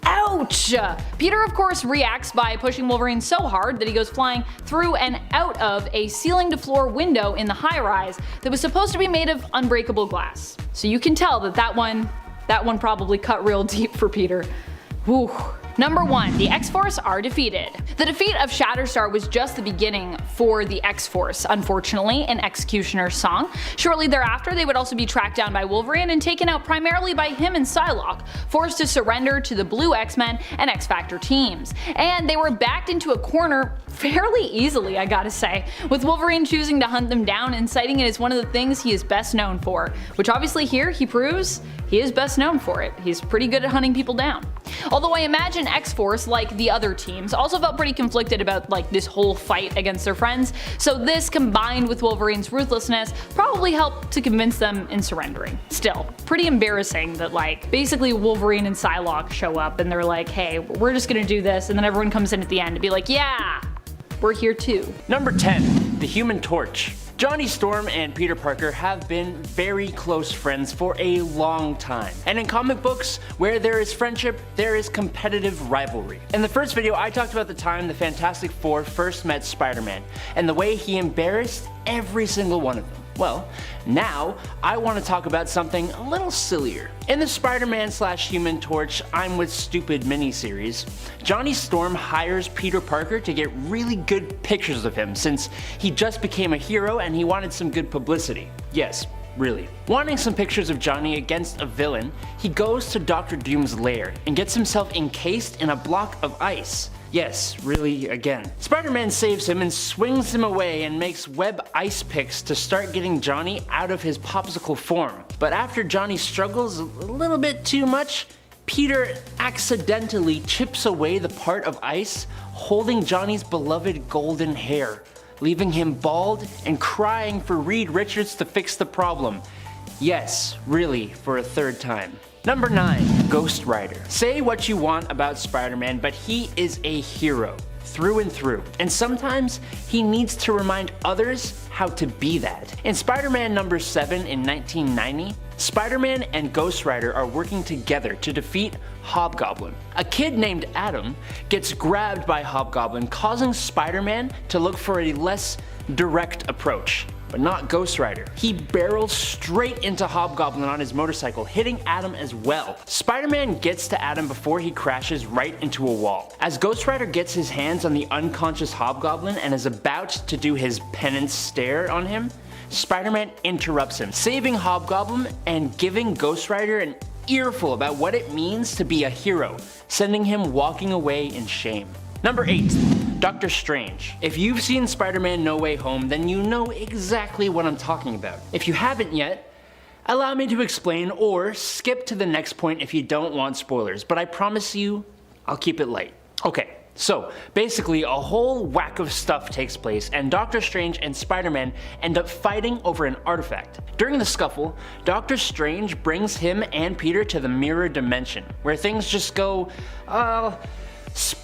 Ouch! Peter of course reacts by pushing Wolverine so hard that he goes flying through and out of a ceiling to floor window in the high-rise that was supposed to be made of unbreakable glass. So you can tell that one probably cut real deep for Peter. Whew. Number 1, the X-Force are defeated. The defeat of Shatterstar was just the beginning for the X-Force, unfortunately, in Executioner's song. Shortly thereafter, they would also be tracked down by Wolverine and taken out primarily by him and Psylocke, forced to surrender to the Blue X-Men and X-Factor teams. And they were backed into a corner fairly easily, I gotta say, with Wolverine choosing to hunt them down and citing it as one of the things he is best known for, which obviously here he proves he is best known for it. He's pretty good at hunting people down. Although I imagine X-Force, like the other teams, also felt pretty conflicted about this whole fight against their friends, so this combined with Wolverine's ruthlessness probably helped to convince them in surrendering. Still, pretty embarrassing that basically Wolverine and Psylocke show up and they're like, hey, we're just gonna do this, and then everyone comes in at the end to be like, yeah, we're here too. Number 10, the Human Torch. Johnny Storm and Peter Parker have been very close friends for a long time. And in comic books, where there is friendship, there is competitive rivalry. In the first video, I talked about the time the Fantastic Four first met Spider-Man, and the way he embarrassed every single one of them. Well, now I want to talk about something a little sillier. In the Spider-Man / Human Torch I'm With Stupid miniseries, Johnny Storm hires Peter Parker to get really good pictures of him since he just became a hero and he wanted some good publicity. Yes, really. Wanting some pictures of Johnny against a villain, he goes to Dr. Doom's lair and gets himself encased in a block of ice. Yes, really, again. Spider-Man saves him and swings him away and makes web ice picks to start getting Johnny out of his popsicle form. But after Johnny struggles a little bit too much, Peter accidentally chips away the part of ice holding Johnny's beloved golden hair, leaving him bald and crying for Reed Richards to fix the problem. Yes, really, for a third time. Number 9, Ghost Rider. Say what you want about Spider-Man, but he is a hero, through and through. And sometimes he needs to remind others how to be that. In Spider-Man number 7 in 1990, Spider-Man and Ghost Rider are working together to defeat Hobgoblin. A kid named Adam gets grabbed by Hobgoblin, causing Spider-Man to look for a less direct approach. But not Ghost Rider. He barrels straight into Hobgoblin on his motorcycle, hitting Adam as well. Spider-Man gets to Adam before he crashes right into a wall. As Ghost Rider gets his hands on the unconscious Hobgoblin and is about to do his penance stare on him, Spider-Man interrupts him, saving Hobgoblin and giving Ghost Rider an earful about what it means to be a hero, sending him walking away in shame. Number 8, Doctor Strange. If you've seen Spider-Man No Way Home, then you know exactly what I'm talking about. If you haven't yet, allow me to explain, or skip to the next point if you don't want spoilers, but I promise you, I'll keep it light. Okay, so basically a whole whack of stuff takes place and Doctor Strange and Spider-Man end up fighting over an artifact. During the scuffle, Doctor Strange brings him and Peter to the mirror dimension, where things just go,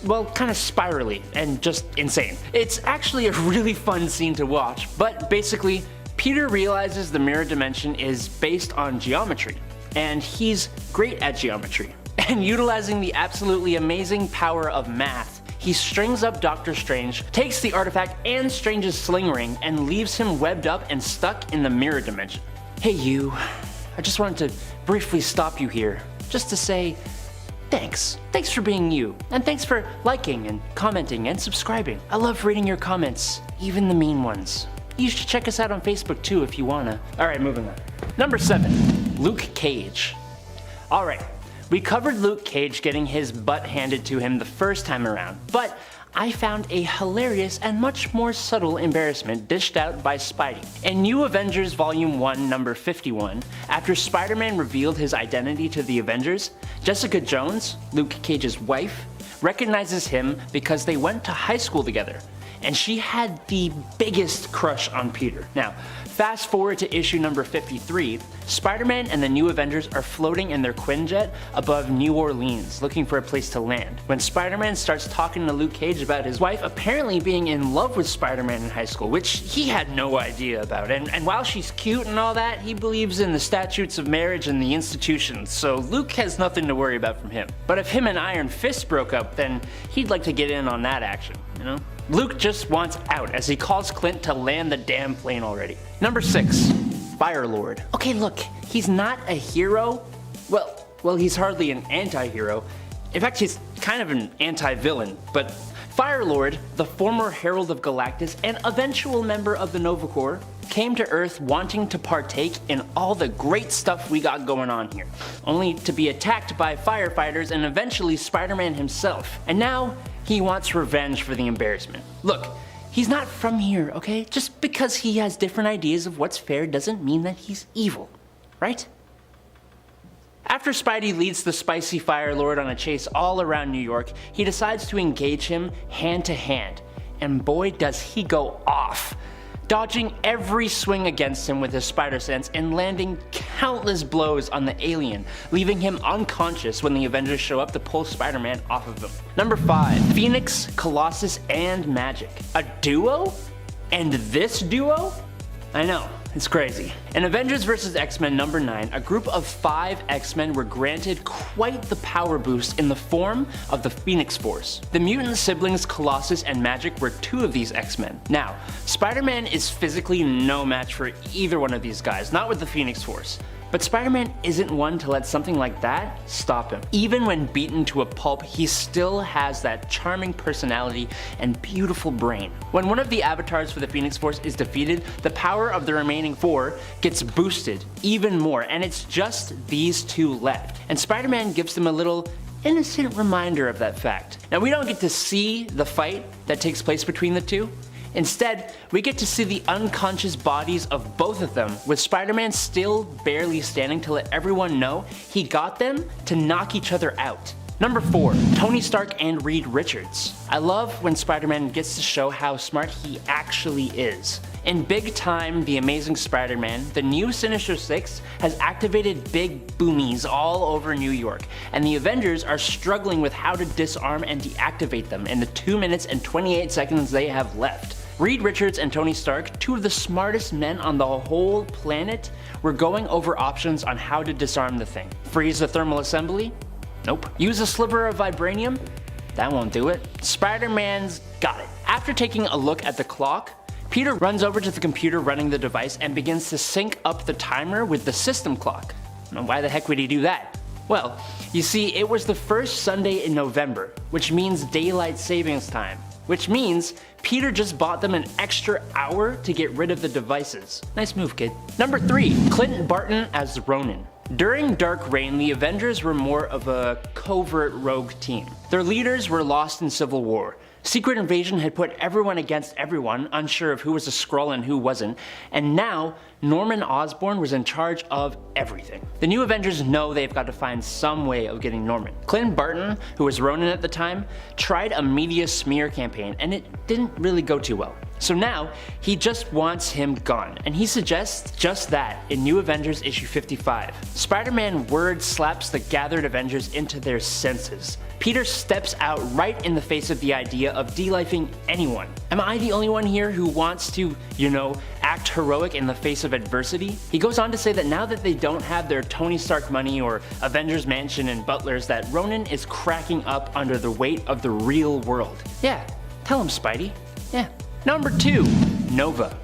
well, kind of spirally and just insane. It's actually a really fun scene to watch, but basically, Peter realizes the mirror dimension is based on geometry, and he's great at geometry. And utilizing the absolutely amazing power of math, he strings up Doctor Strange, takes the artifact and Strange's sling ring, and leaves him webbed up and stuck in the mirror dimension. Hey you, I just wanted to briefly stop you here, just to say thanks. Thanks for being you, and thanks for liking and commenting and subscribing. I love reading your comments, even the mean ones. You should check us out on Facebook too if you wanna. Alright, moving on. Number 7, Luke Cage. Alright, we covered Luke Cage getting his butt handed to him the first time around, but I found a hilarious and much more subtle embarrassment dished out by Spidey. In New Avengers Volume 1, number 51, after Spider-Man revealed his identity to the Avengers, Jessica Jones, Luke Cage's wife, recognizes him because they went to high school together, and she had the biggest crush on Peter. Now, fast forward to issue number 53, Spider-Man and the New Avengers are floating in their Quinjet above New Orleans, looking for a place to land, when Spider-Man starts talking to Luke Cage about his wife apparently being in love with Spider-Man in high school, which he had no idea about. And while she's cute and all that, he believes in the statutes of marriage and the institutions, so Luke has nothing to worry about from him. But if him and Iron Fist broke up, then he'd like to get in on that action, you know? Luke just wants out as he calls Clint to land the damn plane already. Number 6, Firelord. Okay, look, he's not a hero. Well, he's hardly an anti-hero. In fact, he's kind of an anti-villain, but Firelord, the former Herald of Galactus and eventual member of the Nova Corps, came to Earth wanting to partake in all the great stuff we got going on here, only to be attacked by firefighters and eventually Spider-Man himself. And now, he wants revenge for the embarrassment. Look, he's not from here, okay? Just because he has different ideas of what's fair doesn't mean that he's evil, right? After Spidey leads the spicy Firelord on a chase all around New York, he decides to engage him hand to hand, and boy does he go off, dodging every swing against him with his spider sense and landing countless blows on the alien, leaving him unconscious when the Avengers show up to pull Spider-Man off of him. Number 5, Phoenix, Colossus, and Magic. A duo? And this duo? I know, it's crazy. In Avengers vs. X-Men number 9, a group of 5 X-Men were granted quite the power boost in the form of the Phoenix Force. The mutant siblings Colossus and Magic were 2 of these X-Men. Now, Spider-Man is physically no match for either one of these guys, not with the Phoenix Force. But Spider-Man isn't one to let something like that stop him. Even when beaten to a pulp, he still has that charming personality and beautiful brain. When one of the avatars for the Phoenix Force is defeated, the power of the remaining 4 gets boosted even more, and it's just these 2 left. And Spider-Man gives them a little innocent reminder of that fact. Now, we don't get to see the fight that takes place between the 2. Instead, we get to see the unconscious bodies of both of them, with Spider-Man still barely standing to let everyone know he got them to knock each other out. Number 4, Tony Stark and Reed Richards. I love when Spider-Man gets to show how smart he actually is. In Big Time The Amazing Spider-Man, the new Sinister Six has activated big boomies all over New York, and the Avengers are struggling with how to disarm and deactivate them in the 2 minutes and 28 seconds they have left. Reed Richards and Tony Stark, 2 of the smartest men on the whole planet, were going over options on how to disarm the thing. Freeze the thermal assembly? Nope. Use a sliver of vibranium? That won't do it. Spider-Man's got it. After taking a look at the clock, Peter runs over to the computer running the device and begins to sync up the timer with the system clock. Now, why the heck would he do that? Well, you see, it was the first Sunday in November, which means daylight savings time. Which means Peter just bought them an extra hour to get rid of the devices. Nice move, kid. Number 3, Clint Barton as Ronin. During Dark Reign, the Avengers were more of a covert rogue team. Their leaders were lost in civil war. Secret Invasion had put everyone against everyone, unsure of who was a Skrull and who wasn't, and now Norman Osborn was in charge of everything. The new Avengers know they've got to find some way of getting Norman. Clint Barton, who was Ronin at the time, tried a media smear campaign, and it didn't really go too well. So now, he just wants him gone, and he suggests just that in New Avengers issue 55. Spider-Man word slaps the gathered Avengers into their senses. Peter steps out right in the face of the idea of delifing anyone. Am I the only one here who wants to, act heroic in the face of adversity? He goes on to say that now that they don't have their Tony Stark money or Avengers Mansion and butlers, that Ronan is cracking up under the weight of the real world. Yeah, tell him, Spidey. Yeah. Number 2, Nova.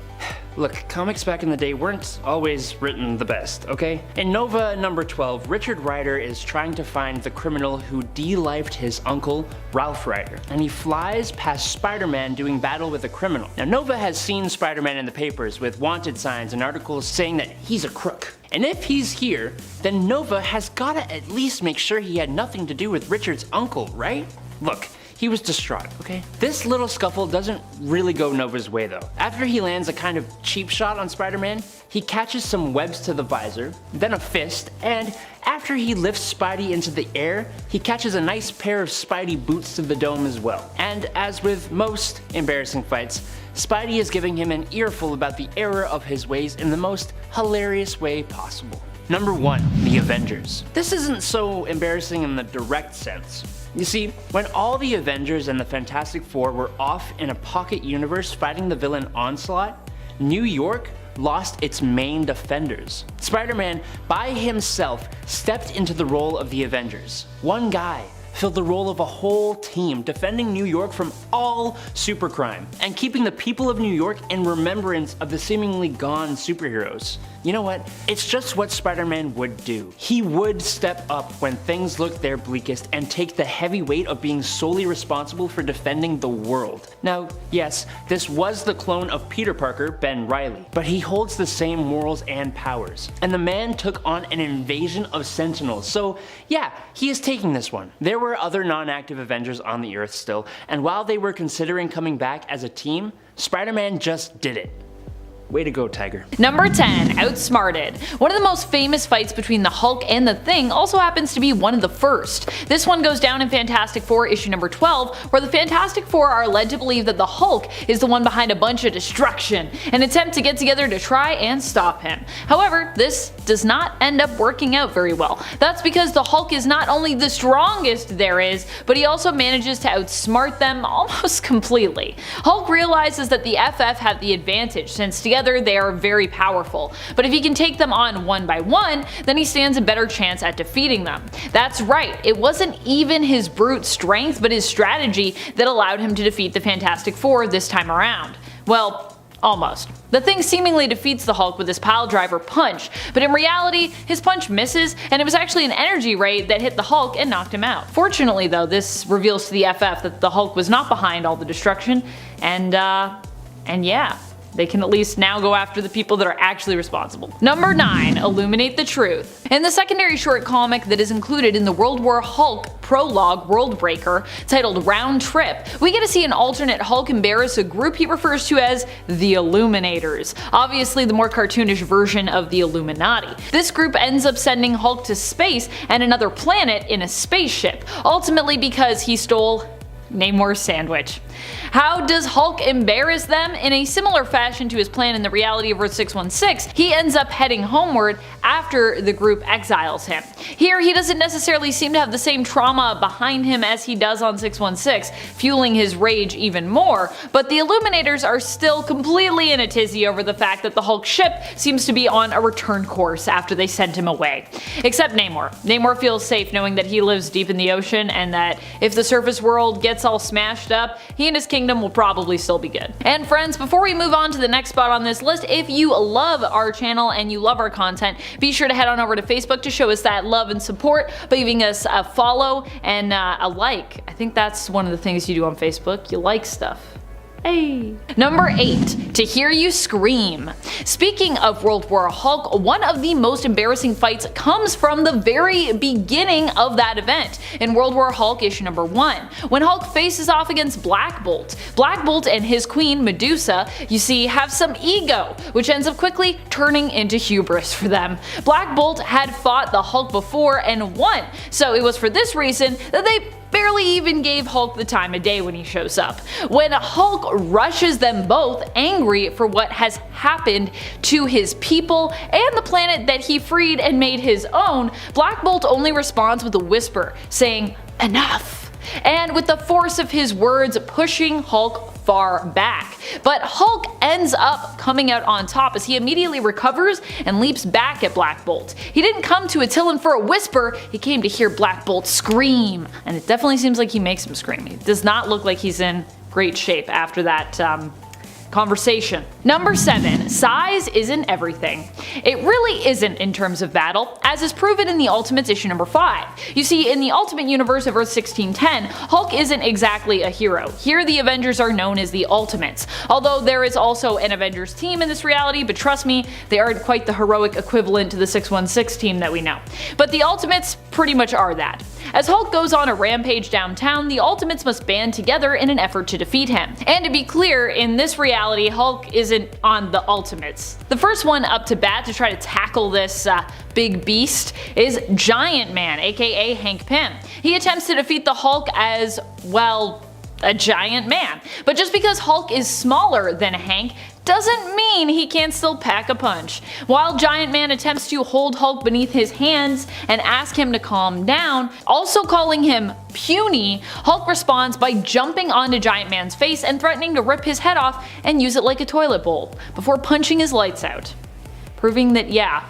Look, comics back in the day weren't always written the best, okay? In Nova number 12, Richard Rider is trying to find the criminal who de-lifed his uncle, Ralph Rider, and he flies past Spider-Man doing battle with the criminal. Now, Nova has seen Spider-Man in the papers with wanted signs and articles saying that he's a crook. And if he's here, then Nova has gotta at least make sure he had nothing to do with Richard's uncle, right? Look, he was distraught, okay? This little scuffle doesn't really go Nova's way though. After he lands a kind of cheap shot on Spider-Man, he catches some webs to the visor, then a fist, and after he lifts Spidey into the air, he catches a nice pair of Spidey boots to the dome as well. And as with most embarrassing fights, Spidey is giving him an earful about the error of his ways in the most hilarious way possible. Number 1, the Avengers. This isn't so embarrassing in the direct sense. You see, when all the Avengers and the Fantastic Four were off in a pocket universe fighting the villain Onslaught, New York lost its main defenders. Spider-Man, by himself, stepped into the role of the Avengers. One guy filled the role of a whole team, defending New York from all supercrime, and keeping the people of New York in remembrance of the seemingly gone superheroes. You know what? It's just what Spider-Man would do. He would step up when things looked their bleakest and take the heavy weight of being solely responsible for defending the world. Now, yes, this was the clone of Peter Parker, Ben Reilly, but he holds the same morals and powers. And the man took on an invasion of Sentinels, so yeah, he is taking this one. There were other non-active Avengers on the Earth still, and while they were considering coming back as a team, Spider-Man just did it. Way to go, Tiger. Number 10, Outsmarted. One of the most famous fights between the Hulk and the Thing also happens to be one of the first. This one goes down in Fantastic Four issue number 12, where the Fantastic Four are led to believe that the Hulk is the one behind a bunch of destruction, an attempt to get together to try and stop him. However, this does not end up working out very well. That's because the Hulk is not only the strongest there is, but he also manages to outsmart them almost completely. Hulk realizes that the FF have the advantage, since together they are very powerful, but if he can take them on one by one, then he stands a better chance at defeating them. That's right, it wasn't even his brute strength, but his strategy that allowed him to defeat the Fantastic Four this time around. Well, almost. The Thing seemingly defeats the Hulk with his piledriver punch, but in reality, his punch misses, and it was actually an energy ray that hit the Hulk and knocked him out. Fortunately though, this reveals to the FF that the Hulk was not behind all the destruction, and yeah, they can at least now go after the people that are actually responsible. Number 9, Illuminate the Truth. In the secondary short comic that is included in the World War Hulk prologue Worldbreaker, titled Round Trip, we get to see an alternate Hulk embarrass a group he refers to as the Illuminators, obviously the more cartoonish version of the Illuminati. This group ends up sending Hulk to space and another planet in a spaceship, ultimately because he stole Namor's sandwich. How does Hulk embarrass them? In a similar fashion to his plan in the reality of Earth 616, he ends up heading homeward after the group exiles him. Here, he doesn't necessarily seem to have the same trauma behind him as he does on 616, fueling his rage even more, but the Illuminators are still completely in a tizzy over the fact that the Hulk ship seems to be on a return course after they sent him away. Except Namor. Namor feels safe knowing that he lives deep in the ocean and that if the surface world gets all smashed up, he and his kingdom will probably still be good. And friends, before we move on to the next spot on this list, if you love our channel and you love our content, be sure to head on over to Facebook to show us that love and support by giving us a follow and a like. I think that's one of the things you do on Facebook. You like stuff. Hey. Number 8, To Hear You Scream. Speaking of World War Hulk, one of the most embarrassing fights comes from the very beginning of that event, in World War Hulk issue number 1, when Hulk faces off against Black Bolt. Black Bolt and his queen, Medusa, you see, have some ego, which ends up quickly turning into hubris for them. Black Bolt had fought the Hulk before and won, so it was for this reason that they barely even gave Hulk the time of day when he shows up. When Hulk rushes them both, angry for what has happened to his people and the planet that he freed and made his own, Black Bolt only responds with a whisper, saying, "Enough," and with the force of his words pushing Hulk far back. But Hulk ends up coming out on top as he immediately recovers and leaps back at Black Bolt. He didn't come to Attilan for a whisper, he came to hear Black Bolt scream. And it definitely seems like he makes him scream. He does not look like he's in great shape after that conversation. Number 7. Size isn't everything. It really isn't in terms of battle, as is proven in the Ultimates issue number 5. You see, in the Ultimate Universe of Earth 1610, Hulk isn't exactly a hero. Here the Avengers are known as the Ultimates, although there is also an Avengers team in this reality, but trust me, they aren't quite the heroic equivalent to the 616 team that we know. But the Ultimates pretty much are that. As Hulk goes on a rampage downtown, the Ultimates must band together in an effort to defeat him. And to be clear, in this reality, Hulk isn't on the Ultimates. The first one up to bat to try to tackle this big beast is Giant Man, aka Hank Pym. He attempts to defeat the Hulk as, well, a giant man. But just because Hulk is smaller than Hank doesn't mean he can't still pack a punch. While Giant Man attempts to hold Hulk beneath his hands and ask him to calm down, also calling him puny, Hulk responds by jumping onto Giant Man's face and threatening to rip his head off and use it like a toilet bowl, before punching his lights out. Proving that, yeah,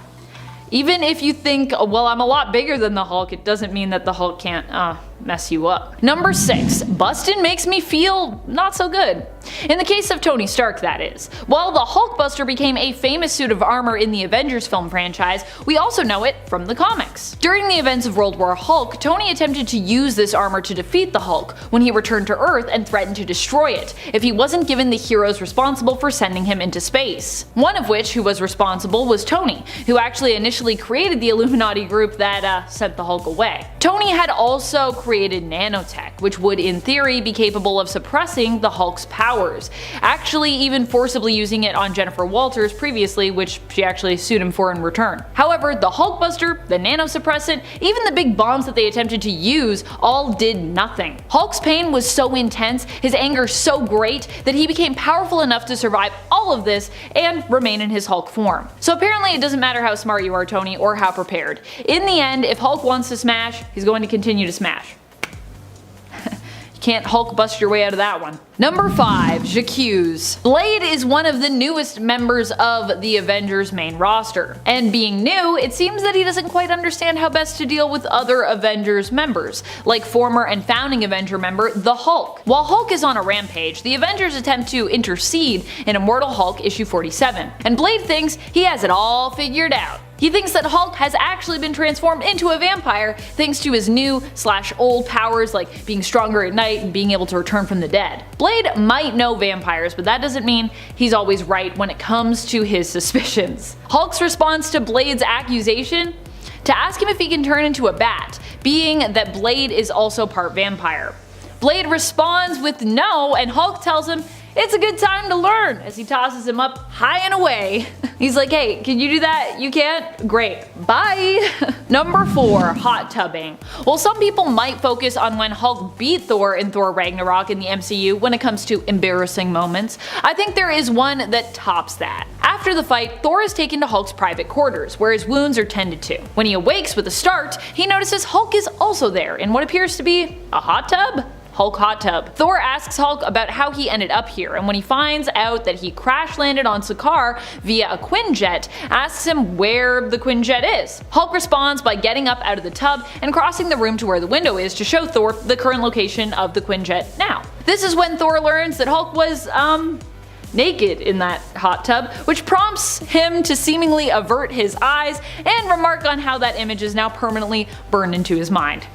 even if you think, well, I'm a lot bigger than the Hulk, it doesn't mean that the Hulk can't mess you up. Number 6. Bustin' makes me feel not so good. In the case of Tony Stark, that is. While the Hulkbuster became a famous suit of armor in the Avengers film franchise, we also know it from the comics. During the events of World War Hulk, Tony attempted to use this armor to defeat the Hulk when he returned to Earth and threatened to destroy it if he wasn't given the heroes responsible for sending him into space. One of which who was responsible was Tony, who actually initially created the Illuminati group that sent the Hulk away. Tony had also created nanotech, which would in theory be capable of suppressing the Hulk's powers, actually even forcibly using it on Jennifer Walters previously, which she actually sued him for in return. However, the Hulkbuster, the nanosuppressant, even the big bombs that they attempted to use all did nothing. Hulk's pain was so intense, his anger so great, that he became powerful enough to survive all of this and remain in his Hulk form. So apparently it doesn't matter how smart you are, Tony, or how prepared. In the end, if Hulk wants to smash, he's going to continue to smash. You can't Hulk bust your way out of that one. Number 5. J'accuse. Blade is one of the newest members of the Avengers main roster. And being new, it seems that he doesn't quite understand how best to deal with other Avengers members, like former and founding Avenger member, the Hulk. While Hulk is on a rampage, the Avengers attempt to intercede in Immortal Hulk issue 47. And Blade thinks he has it all figured out. He thinks that Hulk has actually been transformed into a vampire thanks to his new/old powers like being stronger at night and being able to return from the dead. Blade might know vampires, but that doesn't mean he's always right when it comes to his suspicions. Hulk's response to Blade's accusation? To ask him if he can turn into a bat, being that Blade is also part vampire. Blade responds with no, and Hulk tells him it's a good time to learn as he tosses him up high and away. He's like, hey, can you do that? You can't? Great. Bye. Number 4. Hot tubbing. While some people might focus on when Hulk beat Thor in Thor Ragnarok in the MCU when it comes to embarrassing moments, I think there is one that tops that. After the fight, Thor is taken to Hulk's private quarters, where his wounds are tended to. When he awakes with a start, he notices Hulk is also there in what appears to be a hot tub? Hulk hot tub. Thor asks Hulk about how he ended up here, and when he finds out that he crash landed on Sakaar via a Quinjet, asks him where the Quinjet is. Hulk responds by getting up out of the tub and crossing the room to where the window is to show Thor the current location of the Quinjet now. This is when Thor learns that Hulk was, naked in that hot tub, which prompts him to seemingly avert his eyes and remark on how that image is now permanently burned into his mind.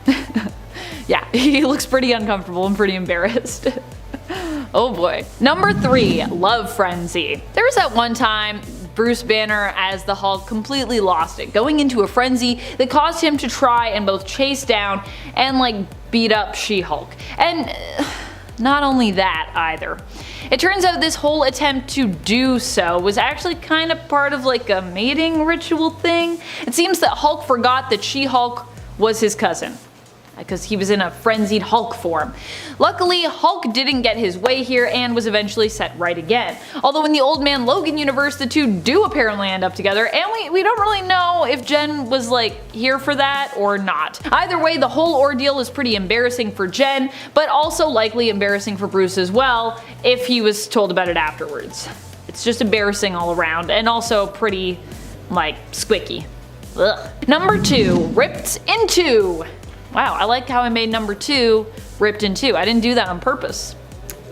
Yeah, he looks pretty uncomfortable and pretty embarrassed. Oh boy. Number 3. Love frenzy. There was that one time Bruce Banner as the Hulk completely lost it, going into a frenzy that caused him to try and both chase down and beat up She-Hulk. And not only that either. It turns out this whole attempt to do so was actually kind of part of a mating ritual thing. It seems that Hulk forgot that She-Hulk was his cousin. because he was in a frenzied Hulk form. Luckily, Hulk didn't get his way here and was eventually set right again. Although in the Old Man Logan universe, the two do apparently end up together, and we don't really know if Jen was like here for that or not. Either way, the whole ordeal is pretty embarrassing for Jen, but also likely embarrassing for Bruce as well if he was told about it afterwards. It's just embarrassing all around, and also pretty, like, squicky. Ugh. Number 2, ripped in two. Wow, I like how I made number 2 ripped in two. I didn't do that on purpose,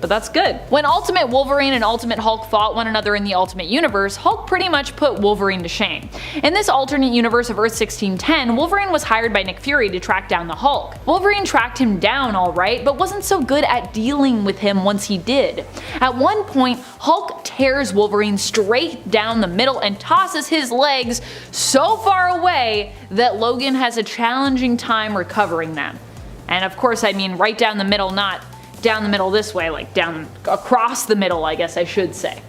but that's good. When Ultimate Wolverine and Ultimate Hulk fought one another in the Ultimate Universe, Hulk pretty much put Wolverine to shame. In this alternate universe of Earth 1610, Wolverine was hired by Nick Fury to track down the Hulk. Wolverine tracked him down alright, but wasn't so good at dealing with him once he did. At one point, Hulk tears Wolverine straight down the middle and tosses his legs so far away that Logan has a challenging time recovering them. And of course I mean right down the middle, not down the middle this way, like down across the middle, I guess I should say.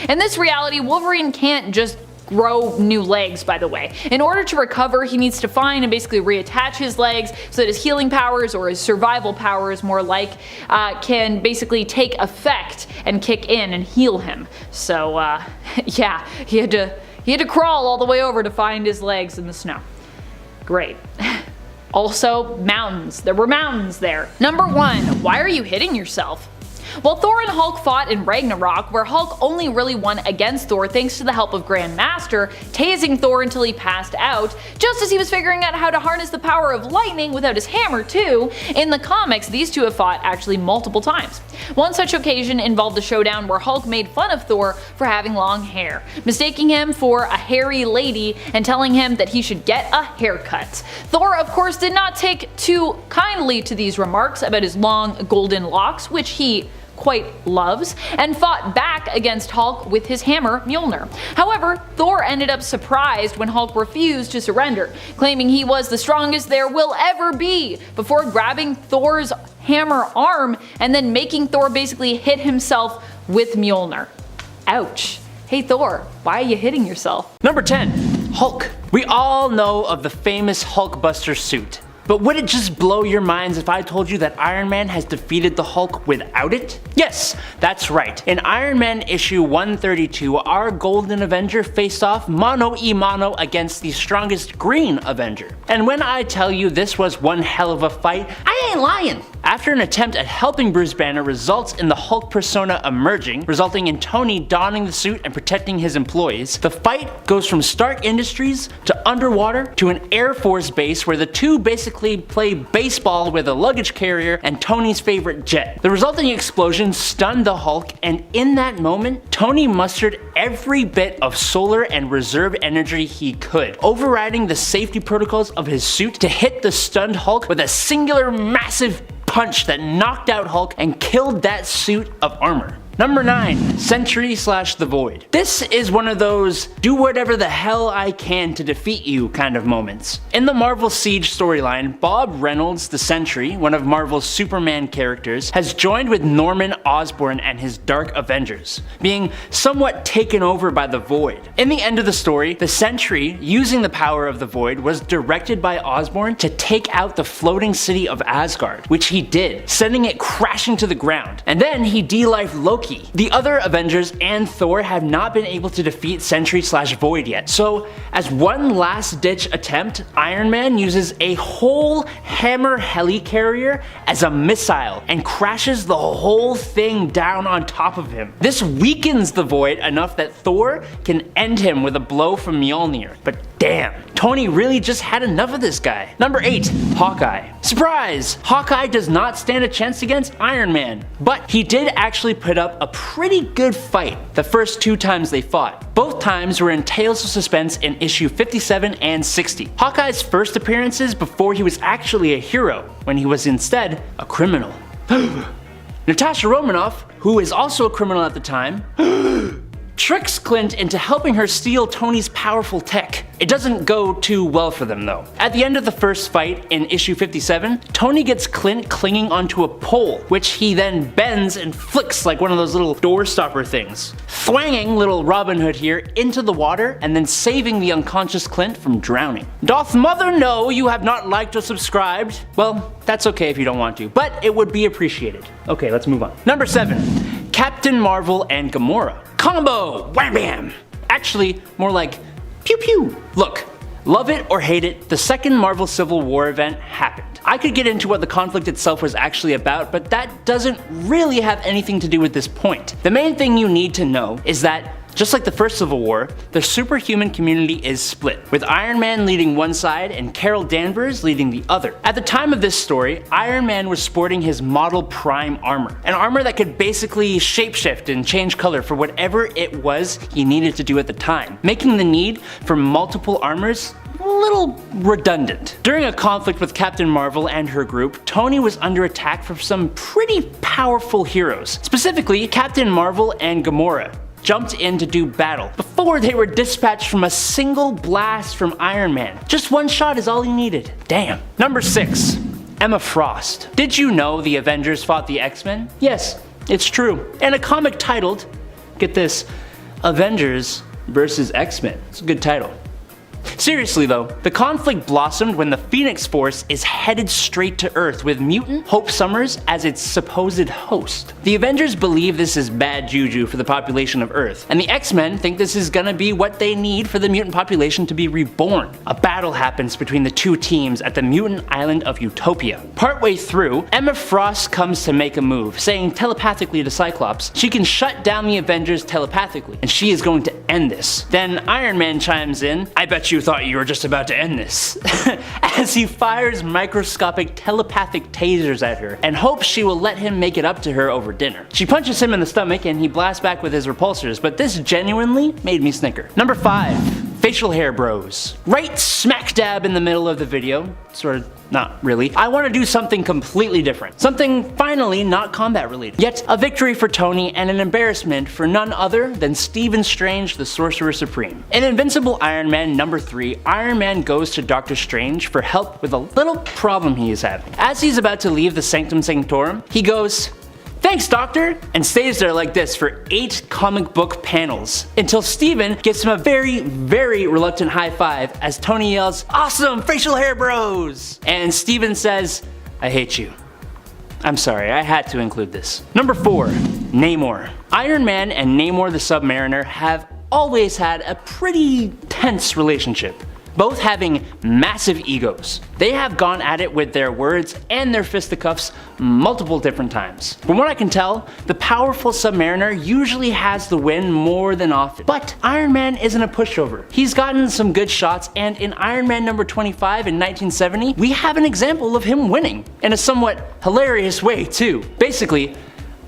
In this reality, Wolverine can't just grow new legs, by the way. In order to recover, he needs to find and basically reattach his legs so that his healing powers, or his survival powers more like, can basically take effect and kick in and heal him. So yeah, he had to crawl all the way over to find his legs in the snow. Great. Also, mountains. There were mountains there. Number 1, why are you hitting yourself? Well, Thor and Hulk fought in Ragnarok, where Hulk only really won against Thor thanks to the help of Grandmaster, tasing Thor until he passed out, just as he was figuring out how to harness the power of lightning without his hammer too. In the comics, these two have fought actually multiple times. One such occasion involved a showdown where Hulk made fun of Thor for having long hair, mistaking him for a hairy lady and telling him that he should get a haircut. Thor, of course, did not take too kindly to these remarks about his long golden locks, which he quite loves, and fought back against Hulk with his hammer Mjolnir. However, Thor ended up surprised when Hulk refused to surrender, claiming he was the strongest there will ever be, before grabbing Thor's hammer arm and then making Thor basically hit himself with Mjolnir. Ouch. Hey Thor, why are you hitting yourself? Number 10, Hulk. We all know of the famous Hulkbuster suit. But would it just blow your minds if I told you that Iron Man has defeated the Hulk without it? Yes, that's right. In Iron Man issue 132, our Golden Avenger faced off mano a mano against the strongest Green Avenger. And when I tell you this was one hell of a fight, I ain't lying. After an attempt at helping Bruce Banner results in the Hulk persona emerging, resulting in Tony donning the suit and protecting his employees, the fight goes from Stark Industries to underwater to an Air Force base where the two basically play baseball with a luggage carrier and Tony's favorite jet. The resulting explosion stunned the Hulk, and in that moment, Tony mustered every bit of solar and reserve energy he could, overriding the safety protocols of his suit to hit the stunned Hulk with a singular massive punch that knocked out Hulk and killed that suit of armor. Number 9, Sentry / The Void. This is one of those do whatever the hell I can to defeat you kind of moments. In the Marvel Siege storyline, Bob Reynolds, the Sentry, one of Marvel's Superman characters, has joined with Norman Osborn and his Dark Avengers, being somewhat taken over by the Void. In the end of the story, the Sentry, using the power of the Void, was directed by Osborn to take out the floating city of Asgard, which he did, sending it crashing to the ground. And then he de-lifed Loki. The other Avengers and Thor have not been able to defeat Sentry / Void yet, so as one last ditch attempt, Iron Man uses a whole hammer helicarrier as a missile and crashes the whole thing down on top of him. This weakens the Void enough that Thor can end him with a blow from Mjolnir, but damn, Tony really just had enough of this guy. Number 8, Hawkeye. Surprise! Hawkeye does not stand a chance against Iron Man, but he did actually put up a pretty good fight the first 2 times they fought. Both times were in Tales of Suspense in issue 57 and 60. Hawkeye's first appearances before he was actually a hero, when he was instead a criminal. Natasha Romanoff, who is also a criminal at the time, tricks Clint into helping her steal Tony's powerful tech. It doesn't go too well for them though. At the end of the first fight in issue 57, Tony gets Clint clinging onto a pole, which he then bends and flicks like one of those little door stopper things, thwanging little Robin Hood here into the water and then saving the unconscious Clint from drowning. Doth mother know you have not liked or subscribed? Well, that's okay if you don't want to, but it would be appreciated. Okay, let's move on. Number 7, Captain Marvel and Gamora. Combo! Wham bam! Actually, more like pew pew. Look, love it or hate it, the second Marvel Civil War event happened. I could get into what the conflict itself was actually about, but that doesn't really have anything to do with this point. The main thing you need to know is that, just like the first Civil War, the superhuman community is split, with Iron Man leading one side and Carol Danvers leading the other. At the time of this story, Iron Man was sporting his Model Prime armor, an armor that could basically shapeshift and change color for whatever it was he needed to do at the time, making the need for multiple armors a little redundant. During a conflict with Captain Marvel and her group, Tony was under attack from some pretty powerful heroes, specifically Captain Marvel and Gamora jumped in to do battle before they were dispatched from a single blast from Iron Man. Just one shot is all he needed. Damn. Number 6, Emma Frost. Did you know the Avengers fought the X-Men? Yes, it's true. And a comic titled, get this, Avengers vs. X-Men. It's a good title. Seriously though, the conflict blossomed when the Phoenix Force is headed straight to Earth with mutant Hope Summers as its supposed host. The Avengers believe this is bad juju for the population of Earth, and the X-Men think this is gonna be what they need for the mutant population to be reborn. A battle happens between the two teams at the mutant island of Utopia. Partway through, Emma Frost comes to make a move, saying telepathically to Cyclops she can shut down the Avengers telepathically, and she is going to end this. Then Iron Man chimes in, I bet you thought you were just about to end this, as he fires microscopic telepathic tasers at her and hopes she will let him make it up to her over dinner. She punches him in the stomach and he blasts back with his repulsors, but this genuinely made me snicker. Number 5. Facial hair bros. Right smack dab in the middle of the video, sort of not really, I want to do something completely different. Something finally not combat related. Yet a victory for Tony and an embarrassment for none other than Stephen Strange the Sorcerer Supreme. In Invincible Iron Man number 3, Iron Man goes to Doctor Strange for help with a little problem he is having. As he's about to leave the Sanctum Sanctorum, he goes, "Thanks, Doctor," and stays there like this for 8 comic book panels, until Steven gives him a very, very reluctant high five as Tony yells, "Awesome, facial hair bros!" And Steven says, "I hate you." I'm sorry, I had to include this. Number 4, Namor. Iron Man and Namor the Submariner have always had a pretty tense relationship, both having massive egos. They have gone at it with their words and their fisticuffs multiple different times. From what I can tell, the powerful Submariner usually has the win more than often. But Iron Man isn't a pushover. He's gotten some good shots, and in Iron Man number 25 in 1970, we have an example of him winning, in a somewhat hilarious way too. Basically,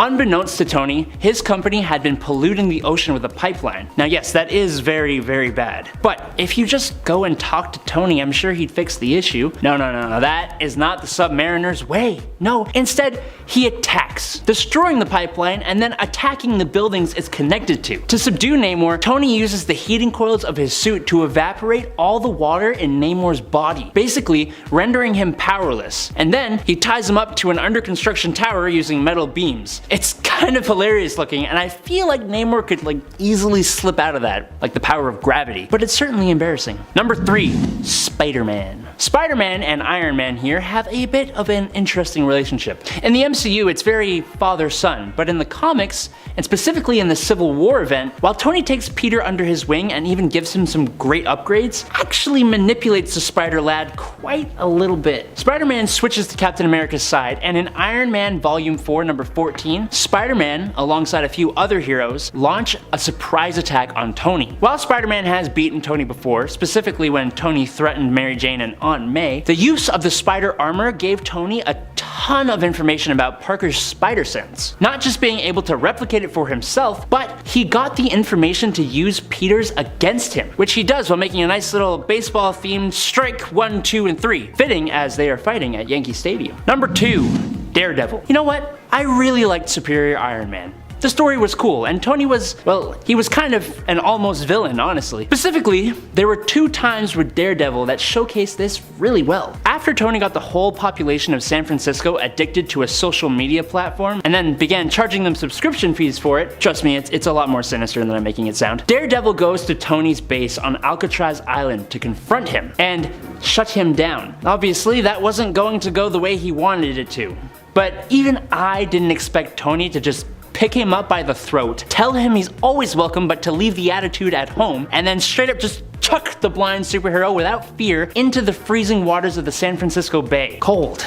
unbeknownst to Tony, his company had been polluting the ocean with a pipeline. Now yes, that is very, very bad. But if you just go and talk to Tony, I'm sure he'd fix the issue. No, that is not the Submariner's way. No, instead, he attacks, destroying the pipeline and then attacking the buildings it's connected to. To subdue Namor, Tony uses the heating coils of his suit to evaporate all the water in Namor's body, basically rendering him powerless. And then he ties him up to an under construction tower using metal beams. It's kind of hilarious looking, and I feel like Namor could easily slip out of that, like the power of gravity, but it's certainly embarrassing. Number 3, Spider-Man. Spider-Man and Iron Man here have a bit of an interesting relationship. In the MCU, it's very father-son, but in the comics, and specifically in the Civil War event, while Tony takes Peter under his wing and even gives him some great upgrades, actually manipulates the Spider-Lad quite a little bit. Spider-Man switches to Captain America's side, and in Iron Man Volume 4, number 14, Spider-Man, alongside a few other heroes, launch a surprise attack on Tony. While Spider-Man has beaten Tony before, specifically when Tony threatened Mary Jane and Aunt May, the use of the spider armor gave Tony a ton of information about Parker's spider sense. Not just being able to replicate it for himself, but he got the information to use Peter's against him, which he does while making a nice little baseball-themed strike 1, 2, and 3, fitting as they are fighting at Yankee Stadium. Number 2, Daredevil. You know what? I really liked Superior Iron Man. The story was cool, and Tony was, well, he was kind of an almost villain, honestly. Specifically, there were 2 times with Daredevil that showcased this really well. After Tony got the whole population of San Francisco addicted to a social media platform, and then began charging them subscription fees for it, trust me, it's a lot more sinister than I'm making it sound, Daredevil goes to Tony's base on Alcatraz Island to confront him, and shut him down. Obviously, that wasn't going to go the way he wanted it to. But even I didn't expect Tony to just pick him up by the throat, tell him he's always welcome but to leave the attitude at home, and then straight up just chuck the blind superhero without fear into the freezing waters of the San Francisco Bay. Cold.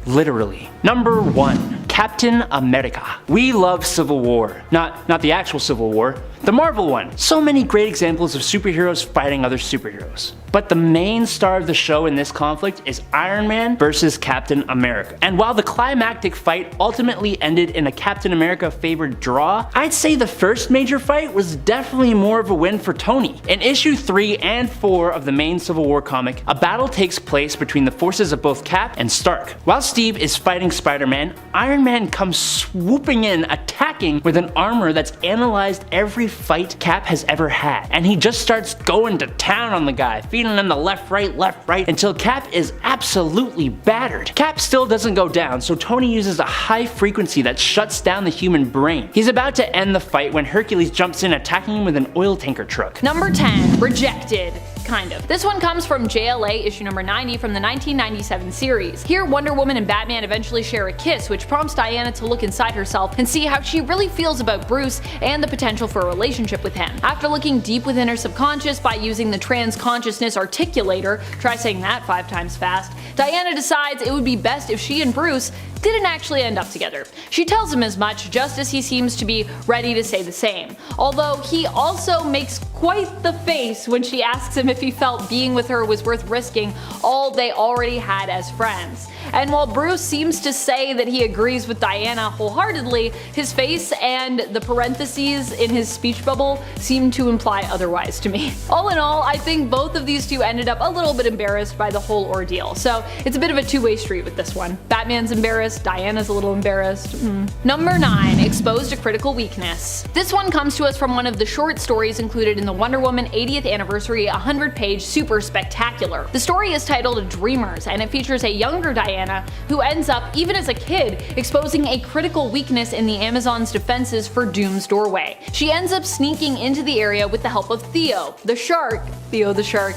Literally. Number 1. Captain America. We love Civil War. Not the actual Civil War, the Marvel one. So many great examples of superheroes fighting other superheroes. But the main star of the show in this conflict is Iron Man versus Captain America. And while the climactic fight ultimately ended in a Captain America favored draw, I'd say the first major fight was definitely more of a win for Tony. In issue 3 and 4 of the main Civil War comic, a battle takes place between the forces of both Cap and Stark. While Steve is fighting Spider-Man, Iron Man comes swooping in, attacking with an armor that's analyzed every fight Cap has ever had. And he just starts going to town on the guy, feeding him the left, right, until Cap is absolutely battered. Cap still doesn't go down, so Tony uses a high frequency that shuts down the human brain. He's about to end the fight when Hercules jumps in, attacking him with an oil tanker truck. Number 10. Rejected. Kind of. This one comes from JLA issue number 90 from the 1997 series. Here, Wonder Woman and Batman eventually share a kiss, which prompts Diana to look inside herself and see how she really feels about Bruce and the potential for a relationship with him. After looking deep within her subconscious by using the trans-consciousness articulator, try saying that 5 times fast, Diana decides it would be best if she and Bruce didn't actually end up together. She tells him as much, just as he seems to be ready to say the same. Although he also makes quite the face when she asks him if he felt being with her was worth risking all they already had as friends. And while Bruce seems to say that he agrees with Diana wholeheartedly, his face and the parentheses in his speech bubble seem to imply otherwise to me. All in all, I think both of these two ended up a little bit embarrassed by the whole ordeal, so it's a bit of a two-way street with this one. Batman's embarrassed, Diana's a little embarrassed. Number 9. Exposed a critical weakness. This one comes to us from one of the short stories included in the Wonder Woman 80th Anniversary 100-page Super Spectacular. The story is titled Dreamers, and it features a younger Diana who ends up, even as a kid, exposing a critical weakness in the Amazon's defenses for Doom's doorway. She ends up sneaking into the area with the help of Theo the shark,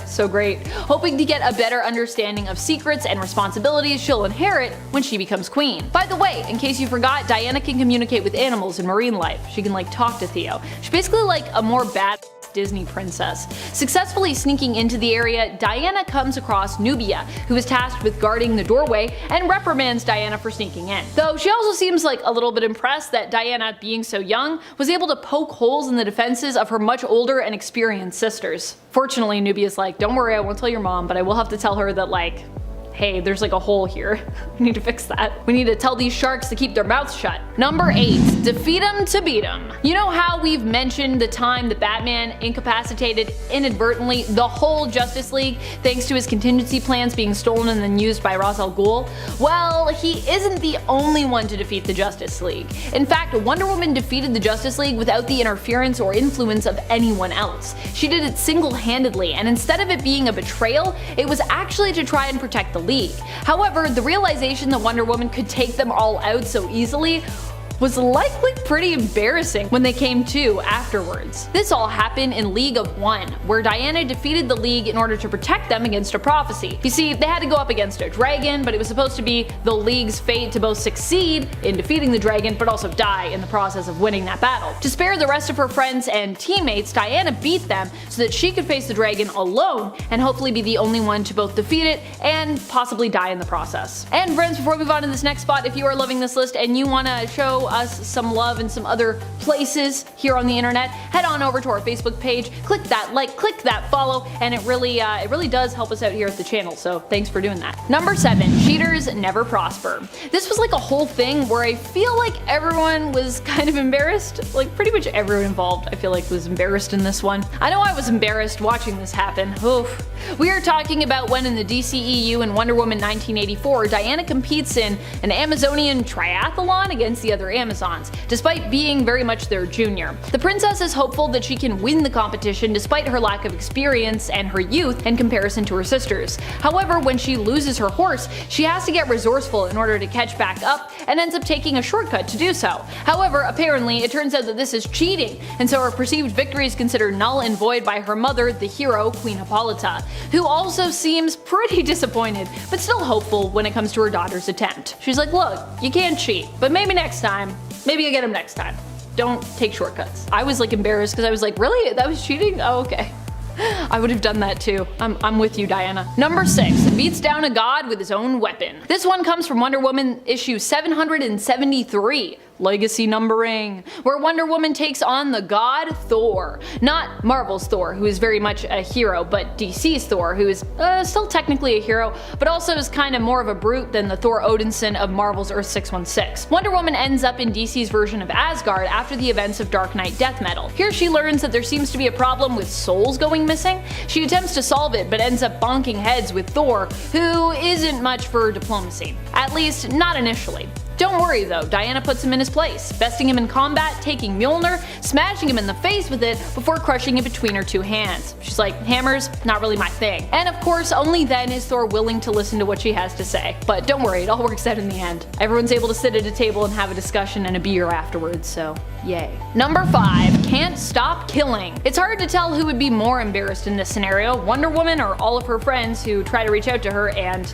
so great, hoping to get a better understanding of secrets and responsibilities she'll inherit when she becomes queen. By the way, in case you forgot, Diana can communicate with animals in marine life. She can talk to Theo. She's basically like a more bad Disney princess. Successfully sneaking into the area, Diana comes across Nubia, who is tasked with guarding the doorway, and reprimands Diana for sneaking in. Though she also seems a little bit impressed that Diana, being so young, was able to poke holes in the defenses of her much older and experienced sisters. Fortunately, Nubia's like, don't worry, I won't tell your mom, but I will have to tell her that hey, there's a hole here. We need to fix that. We need to tell these sharks to keep their mouths shut. Number 8. Defeat 'em to beat 'em. You know how we've mentioned the time that Batman incapacitated inadvertently the whole Justice League thanks to his contingency plans being stolen and then used by Ra's al Ghul? Well, he isn't the only one to defeat the Justice League. In fact, Wonder Woman defeated the Justice League without the interference or influence of anyone else. She did it single-handedly, and instead of it being a betrayal, it was actually to try and protect the League. However, the realization that Wonder Woman could take them all out so easily was likely pretty embarrassing when they came to afterwards. This all happened in League of One, where Diana defeated the League in order to protect them against a prophecy. You see, they had to go up against a dragon, but it was supposed to be the League's fate to both succeed in defeating the dragon, but also die in the process of winning that battle. To spare the rest of her friends and teammates, Diana beat them so that she could face the dragon alone and hopefully be the only one to both defeat it and possibly die in the process. And friends, before we move on to this next spot, if you are loving this list and you want to show us some love in some other places here on the internet, head on over to our Facebook page, click that like, click that follow, and it really does help us out here at the channel, so thanks for doing that. Number 7. Cheaters never prosper. This was a whole thing where I feel like everyone was kind of embarrassed. Pretty much everyone involved I feel was embarrassed in this one. I know I was embarrassed watching this happen. Oof. We are talking about when in the DCEU in Wonder Woman 1984, Diana competes in an Amazonian triathlon against the other Amazons, despite being very much their junior. The princess is hopeful that she can win the competition despite her lack of experience and her youth in comparison to her sisters. However, when she loses her horse, she has to get resourceful in order to catch back up and ends up taking a shortcut to do so. However, apparently it turns out that this is cheating, and so her perceived victory is considered null and void by her mother, the hero, Queen Hippolyta, who also seems pretty disappointed, but still hopeful when it comes to her daughter's attempt. She's like, look, you can't cheat, but maybe next time. Maybe you get him next time. Don't take shortcuts. I was like embarrassed because I was like, really? That was cheating? Oh, okay. I would have done that too. I'm with you, Diana. Number 6, beats down a god with his own weapon. This one comes from Wonder Woman issue 773. Legacy numbering, where Wonder Woman takes on the god Thor. Not Marvel's Thor, who is very much a hero, but DC's Thor, who is still technically a hero, but also is kind of more of a brute than the Thor Odinson of Marvel's Earth 616. Wonder Woman ends up in DC's version of Asgard after the events of Dark Knight Death Metal. Here she learns that there seems to be a problem with souls going missing. She attempts to solve it, but ends up bonking heads with Thor, who isn't much for diplomacy. At least, not initially. Don't worry though, Diana puts him in his place, besting him in combat, taking Mjolnir, smashing him in the face with it before crushing it between her two hands. She's like, hammers, not really my thing. And of course, only then is Thor willing to listen to what she has to say. But don't worry, it all works out in the end. Everyone's able to sit at a table and have a discussion and a beer afterwards, so yay. Number 5, can't stop killing. It's hard to tell who would be more embarrassed in this scenario, Wonder Woman or all of her friends who try to reach out to her and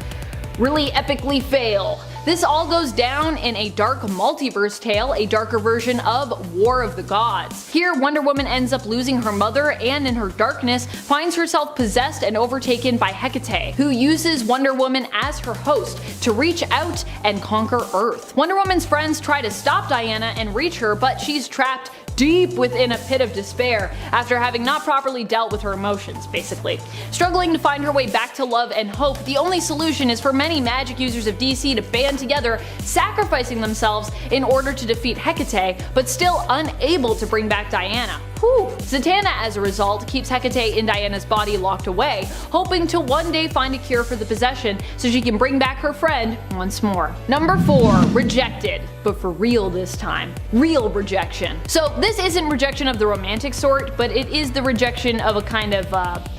really epically fail. This all goes down in a dark multiverse tale, a darker version of War of the Gods. Here, Wonder Woman ends up losing her mother and in her darkness finds herself possessed and overtaken by Hecate, who uses Wonder Woman as her host to reach out and conquer Earth. Wonder Woman's friends try to stop Diana and reach her, but she's trapped deep within a pit of despair after having not properly dealt with her emotions, basically. Struggling to find her way back to love and hope, the only solution is for many magic users of DC to band together, sacrificing themselves in order to defeat Hecate, but still unable to bring back Diana. Whew. Zatanna, as a result, keeps Hecate in Diana's body locked away, hoping to one day find a cure for the possession so she can bring back her friend once more. Number 4, rejected. But for real this time. Real rejection. So this isn't rejection of the romantic sort, but it is the rejection of a kind of,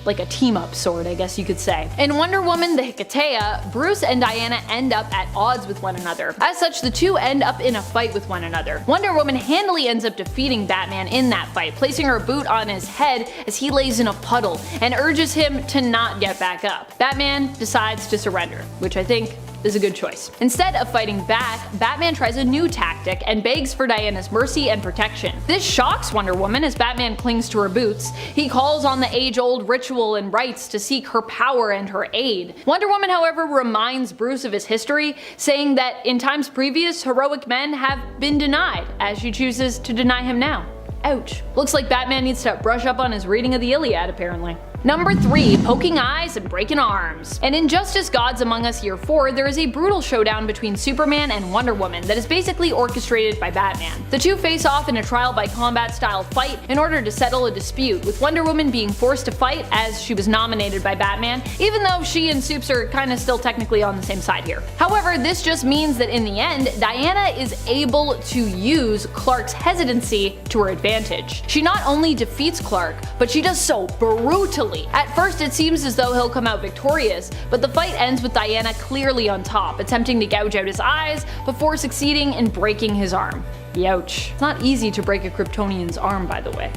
like a team-up sort, I guess you could say. In Wonder Woman the Hecate, Bruce and Diana end up at odds with one another. As such, the two end up in a fight with one another. Wonder Woman handily ends up defeating Batman in that fight, placing her boot on his head as he lays in a puddle, and urges him to not get back up. Batman decides to surrender, which I think is a good choice. Instead of fighting back, Batman tries a new tactic and begs for Diana's mercy and protection. This shocks Wonder Woman as Batman clings to her boots. He calls on the age-old ritual and rites to seek her power and her aid. Wonder Woman, however, reminds Bruce of his history, saying that in times previous, heroic men have been denied, as she chooses to deny him now. Ouch. Looks like Batman needs to brush up on his reading of the Iliad, apparently. Number 3, poking eyes and breaking arms. In Injustice Gods Among Us Year 4, there is a brutal showdown between Superman and Wonder Woman that is basically orchestrated by Batman. The two face off in a trial by combat style fight in order to settle a dispute, with Wonder Woman being forced to fight as she was nominated by Batman, even though she and Supes are kinda still technically on the same side here. However, this just means that in the end, Diana is able to use Clark's hesitancy to her advantage. She not only defeats Clark, but she does so brutally. At first it seems as though he'll come out victorious, but the fight ends with Diana clearly on top, attempting to gouge out his eyes before succeeding in breaking his arm. Youch. It's not easy to break a Kryptonian's arm, by the way.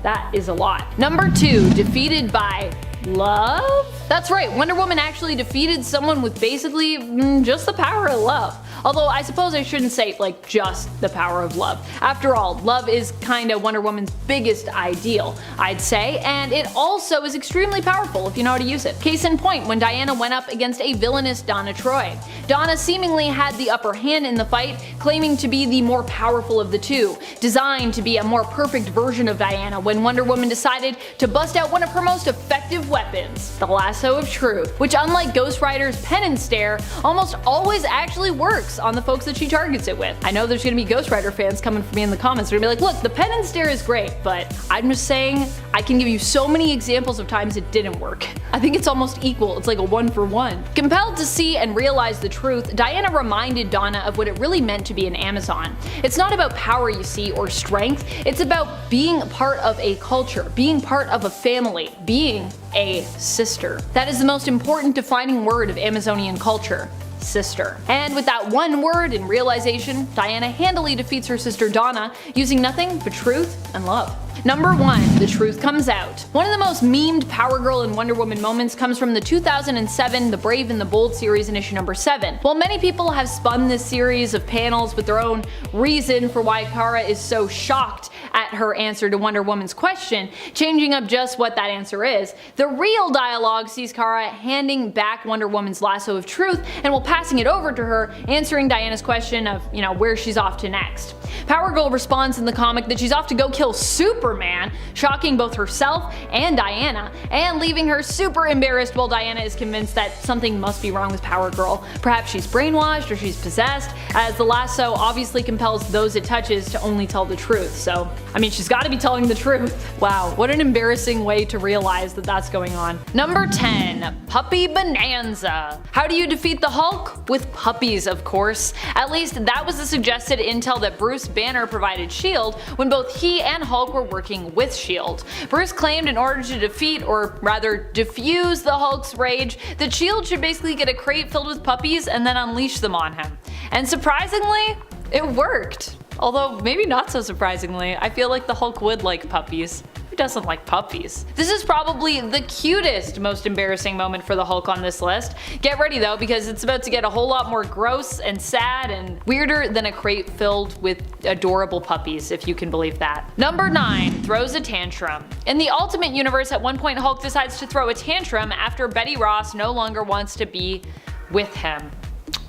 That is a lot. Number 2, defeated by love? That's right, Wonder Woman actually defeated someone with basically just the power of love. Although I suppose I shouldn't say like just the power of love. After all, love is kinda Wonder Woman's biggest ideal, I'd say, and it also is extremely powerful if you know how to use it. Case in point, when Diana went up against a villainous Donna Troy. Donna seemingly had the upper hand in the fight, claiming to be the more powerful of the two, designed to be a more perfect version of Diana when Wonder Woman decided to bust out one of her most effective weapons, the lasso of truth, which unlike Ghost Rider's pen and stare, almost always actually works works on the folks that she targets it with. I know there's gonna be Ghost Rider fans coming for me in the comments. They're gonna be like, look, the pen and stare is great, but I'm just saying I can give you so many examples of times it didn't work. I think it's almost equal. It's like a 1-for-1. Compelled to see and realize the truth, Diana reminded Donna of what it really meant to be an Amazon. It's not about power, you see, or strength. It's about being part of a culture, being part of a family, being a sister. That is the most important defining word of Amazonian culture. Sister. And with that one word and realization, Diana handily defeats her sister Donna using nothing but truth and love. Number 1. The truth comes out. One of the most memed Power Girl and Wonder Woman moments comes from the 2007 The Brave and the Bold series in issue number 7. While many people have spun this series of panels with their own reason for why Kara is so shocked at her answer to Wonder Woman's question, changing up just what that answer is, the real dialogue sees Kara handing back Wonder Woman's lasso of truth and while passing it over to her, answering Diana's question of, where she's off to next. Power Girl responds in the comic that she's off to go kill Superman, shocking both herself and Diana, and leaving her super embarrassed while Diana is convinced that something must be wrong with Power Girl. Perhaps she's brainwashed or she's possessed, as the lasso obviously compels those it touches to only tell the truth. So, she's gotta be telling the truth. Wow, what an embarrassing way to realize that that's going on. Number 10. Puppy Bonanza. How do you defeat the Hulk? With puppies, of course. At least that was the suggested intel that Bruce Banner provided S.H.I.E.L.D. when both he and Hulk were working with S.H.I.E.L.D. Bruce claimed in order to defeat, or rather diffuse, the Hulk's rage, that S.H.I.E.L.D. should basically get a crate filled with puppies and then unleash them on him. And surprisingly, it worked. Although maybe not so surprisingly, I feel like the Hulk would like puppies. Who doesn't like puppies? This is probably the cutest, most embarrassing moment for the Hulk on this list. Get ready though, because it's about to get a whole lot more gross and sad and weirder than a crate filled with adorable puppies, if you can believe that. Number 9. Throws a tantrum. In the Ultimate Universe, at one point Hulk decides to throw a tantrum after Betty Ross no longer wants to be with him.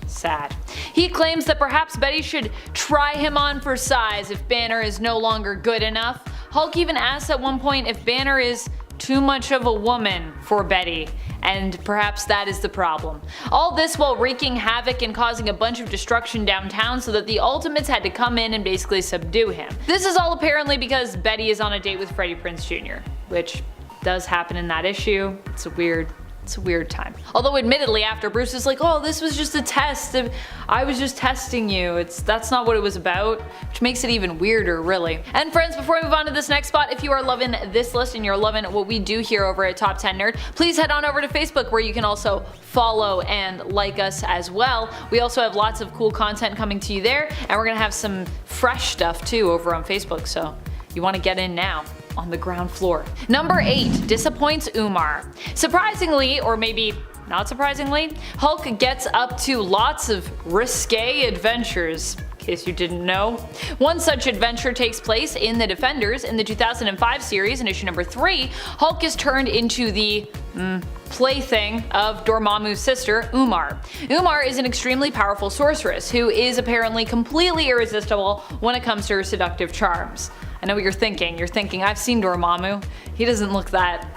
Sad. He claims that perhaps Betty should try him on for size if Banner is no longer good enough. Hulk even asks at one point if Banner is too much of a woman for Betty, and perhaps that is the problem. All this while wreaking havoc and causing a bunch of destruction downtown so that the Ultimates had to come in and basically subdue him. This is all apparently because Betty is on a date with Freddie Prinze Jr., which does happen in that issue. It's a weird time. Although admittedly after Bruce is like, oh, this was just a test, I was just testing you, that's not what it was about, which makes it even weirder really. And friends, before we move on to this next spot, if you are loving this list and you're loving what we do here over at Top 10 Nerd, please head on over to Facebook where you can also follow and like us as well. We also have lots of cool content coming to you there, and we're gonna have some fresh stuff too over on Facebook, so you want to get in now. On the ground floor. Number 8. Disappoints Umar. Surprisingly, or maybe not surprisingly, Hulk gets up to lots of risque adventures. In case you didn't know. One such adventure takes place in The Defenders in the 2005 series in issue number 3. Hulk is turned into the plaything of Dormammu's sister, Umar. Umar is an extremely powerful sorceress who is apparently completely irresistible when it comes to her seductive charms. I know what you're thinking. You're thinking, I've seen Dormammu. He doesn't look that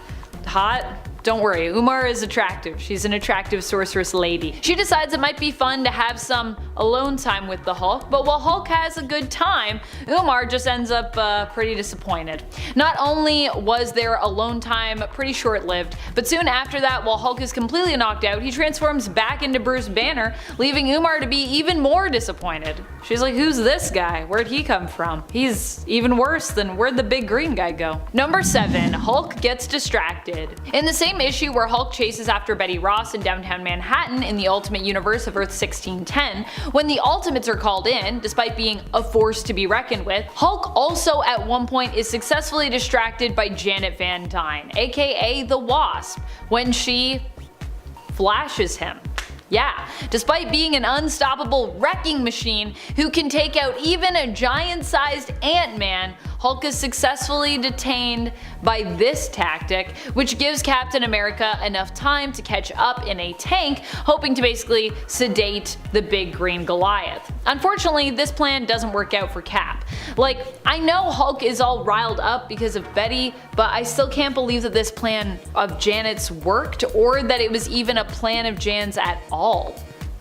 hot. Don't worry, Umar is attractive. She's an attractive sorceress lady. She decides it might be fun to have some alone time with the Hulk, but while Hulk has a good time, Umar just ends up pretty disappointed. Not only was their alone time pretty short-lived, but soon after that, while Hulk is completely knocked out, he transforms back into Bruce Banner, leaving Umar to be even more disappointed. She's like, who's this guy? Where'd he come from? He's even worse than where'd the big green guy go? Number 7. Hulk gets distracted. In the same issue where Hulk chases after Betty Ross in downtown Manhattan in the Ultimate Universe of Earth 1610, when the Ultimates are called in, despite being a force to be reckoned with, Hulk also at one point is successfully distracted by Janet Van Dyne, aka the Wasp, when she flashes him. Yeah, despite being an unstoppable wrecking machine who can take out even a giant-sized Ant-Man, Hulk is successfully detained by this tactic, which gives Captain America enough time to catch up in a tank, hoping to basically sedate the big green Goliath. Unfortunately, this plan doesn't work out for Cap. Like, I know Hulk is all riled up because of Betty, but I still can't believe that this plan of Janet's worked, or that it was even a plan of Jan's at all.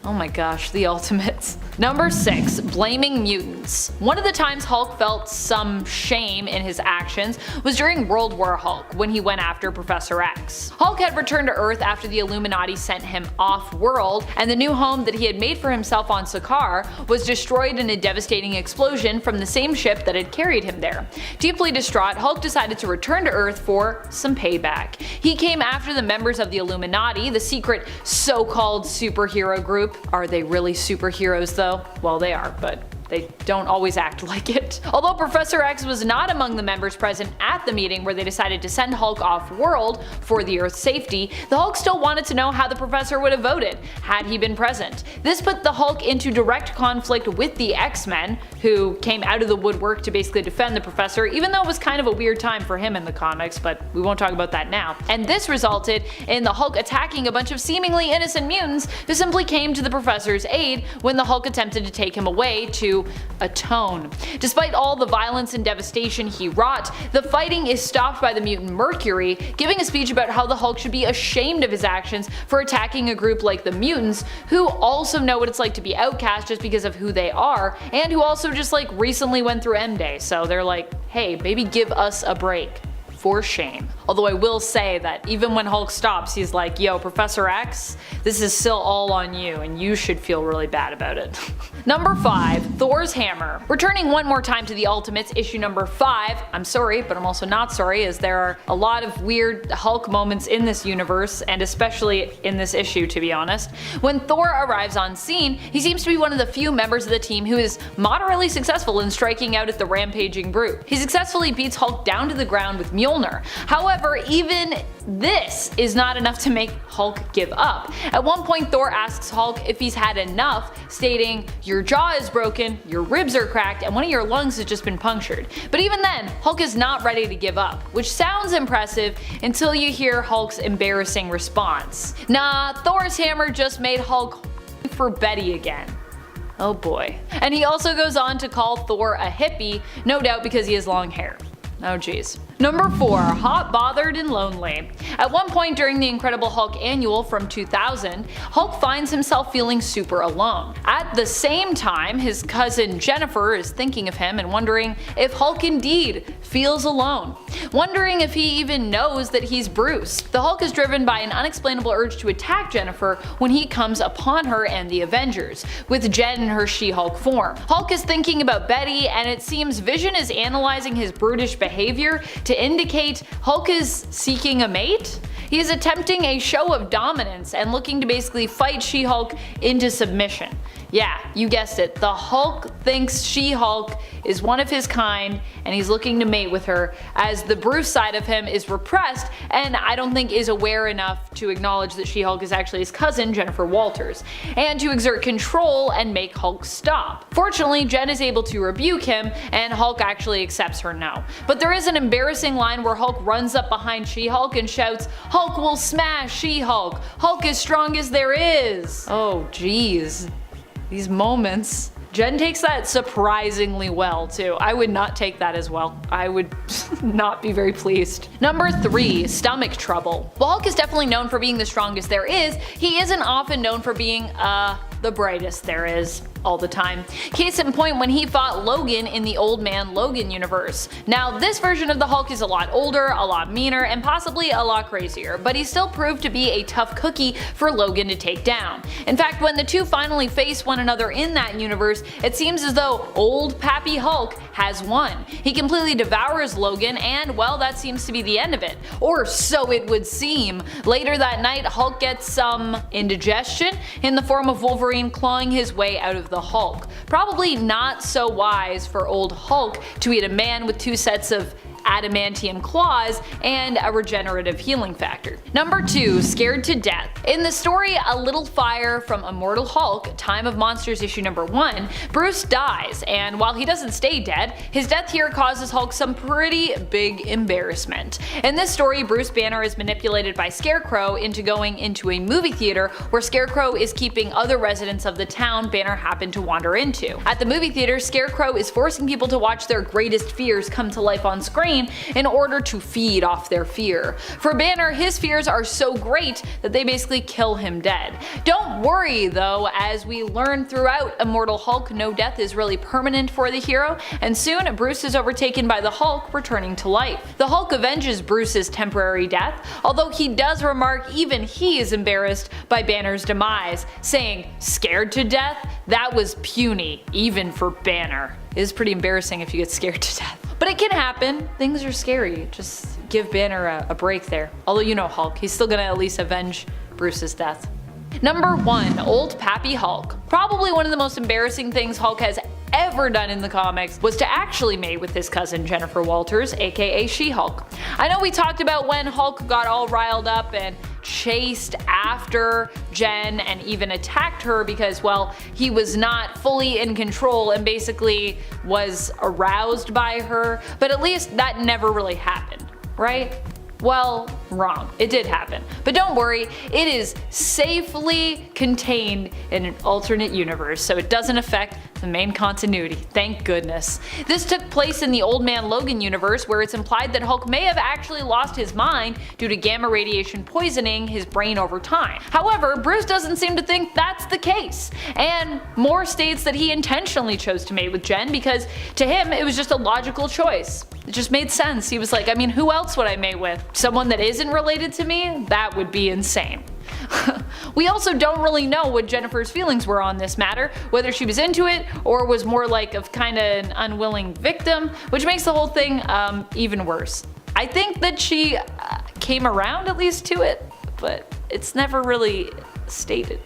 Oh my gosh, the ultimates. Number 6. Blaming mutants. One of the times Hulk felt some shame in his actions was during World War Hulk, when he went after Professor X. Hulk had returned to Earth after the Illuminati sent him off-world, and the new home that he had made for himself on Sakaar was destroyed in a devastating explosion from the same ship that had carried him there. Deeply distraught, Hulk decided to return to Earth for some payback. He came after the members of the Illuminati, the secret so-called superhero group. Are they really superheroes though? Well, they are, but they don't always act like it. Although Professor X was not among the members present at the meeting where they decided to send Hulk off-world for the Earth's safety, the Hulk still wanted to know how the Professor would have voted had he been present. This put the Hulk into direct conflict with the X-Men, who came out of the woodwork to basically defend the Professor, even though it was kind of a weird time for him in the comics, but we won't talk about that now. And this resulted in the Hulk attacking a bunch of seemingly innocent mutants who simply came to the Professor's aid when the Hulk attempted to take him away to atone. Despite all the violence and devastation he wrought, the fighting is stopped by the mutant Mercury, giving a speech about how the Hulk should be ashamed of his actions for attacking a group like the mutants, who also know what it's like to be outcast just because of who they are, and who also just like recently went through M-Day, so they're like, hey, maybe give us a break. For shame. Although I will say that even when Hulk stops, he's like, yo, Professor X, this is still all on you and you should feel really bad about it. Number 5. Thor's hammer. Returning one more time to the Ultimates, issue number 5, I'm sorry, but I'm also not sorry, as there are a lot of weird Hulk moments in this universe, and especially in this issue, to be honest. When Thor arrives on scene, he seems to be one of the few members of the team who is moderately successful in striking out at the rampaging brute. He successfully beats Hulk down to the ground with Mjolnir. However, even this is not enough to make Hulk give up. At one point, Thor asks Hulk if he's had enough, stating, your jaw is broken, your ribs are cracked, and one of your lungs has just been punctured. But even then, Hulk is not ready to give up, which sounds impressive until you hear Hulk's embarrassing response. Nah, Thor's hammer just made Hulk for Betty again. Oh boy. And he also goes on to call Thor a hippie, no doubt because he has long hair. Oh geez. Number 4. Hot, Bothered, and Lonely. At one point during the Incredible Hulk Annual from 2000, Hulk finds himself feeling super alone. At the same time, his cousin Jennifer is thinking of him and wondering if Hulk indeed feels alone. Wondering if he even knows that he's Bruce. The Hulk is driven by an unexplainable urge to attack Jennifer when he comes upon her and the Avengers, with Jen in her She-Hulk form. Hulk is thinking about Betty, and it seems Vision is analyzing his brutish behavior to indicate Hulk is seeking a mate? He is attempting a show of dominance and looking to basically fight She-Hulk into submission. Yeah, you guessed it, the Hulk thinks She-Hulk is one of his kind and he's looking to mate with her, as the Bruce side of him is repressed and I don't think is aware enough to acknowledge that She-Hulk is actually his cousin, Jennifer Walters, and to exert control and make Hulk stop. Fortunately, Jen is able to rebuke him and Hulk actually accepts her no. But there is an embarrassing line where Hulk runs up behind She-Hulk and shouts, "Hulk will smash She-Hulk! Hulk is strong as there is!" Oh jeez. These moments. Jen takes that surprisingly well too. I would not take that as well. I would not be very pleased. Number 3. Stomach trouble. While Hulk is definitely known for being the strongest there is, he isn't often known for being, the brightest there is. All the time. Case in point when he fought Logan in the Old Man Logan universe. Now this version of the Hulk is a lot older, a lot meaner, and possibly a lot crazier, but he still proved to be a tough cookie for Logan to take down. In fact, when the two finally face one another in that universe, it seems as though old Pappy Hulk has won. He completely devours Logan and, well, that seems to be the end of it. Or so it would seem. Later that night, Hulk gets some indigestion in the form of Wolverine clawing his way out of the Hulk. Probably not so wise for old Hulk to eat a man with 2 sets of adamantium claws and a regenerative healing factor. Number 2. Scared to Death. In the story A Little Fire from Immortal Hulk, Time of Monsters issue number 1, Bruce dies, and while he doesn't stay dead, his death here causes Hulk some pretty big embarrassment. In this story, Bruce Banner is manipulated by Scarecrow into going into a movie theater where Scarecrow is keeping other residents of the town Banner happened to wander into. At the movie theater, Scarecrow is forcing people to watch their greatest fears come to life on screen, brain in order to feed off their fear. For Banner, his fears are so great that they basically kill him dead. Don't worry though, as we learn throughout Immortal Hulk, no death is really permanent for the hero, and soon Bruce is overtaken by the Hulk, returning to life. The Hulk avenges Bruce's temporary death, although he does remark even he is embarrassed by Banner's demise, saying, "Scared to death? That was puny, even for Banner." It is pretty embarrassing if you get scared to death. But it can happen. Things are scary. Just give Banner a break there. Although you know Hulk, he's still gonna at least avenge Bruce's death. Number 1. Old Pappy Hulk. Probably one of the most embarrassing things Hulk has ever done in the comics was to actually mate with his cousin Jennifer Walters, aka She-Hulk. I know we talked about when Hulk got all riled up and chased after Jen and even attacked her because, well, he was not fully in control and basically was aroused by her, but at least that never really happened, right? Well, wrong. It did happen. But don't worry, it is safely contained in an alternate universe, so it doesn't affect the main continuity. Thank goodness. This took place in the Old Man Logan universe, where it's implied that Hulk may have actually lost his mind due to gamma radiation poisoning his brain over time. However, Bruce doesn't seem to think that's the case, and Moore states that he intentionally chose to mate with Jen because to him it was just a logical choice. It just made sense. He was like, I mean, who else would I mate with? Someone that isn't related to me? That would be insane. We also don't really know what Jennifer's feelings were on this matter, whether she was into it or was more like of kinda an unwilling victim, which makes the whole thing even worse. I think that she came around at least to it, but it's never really stated.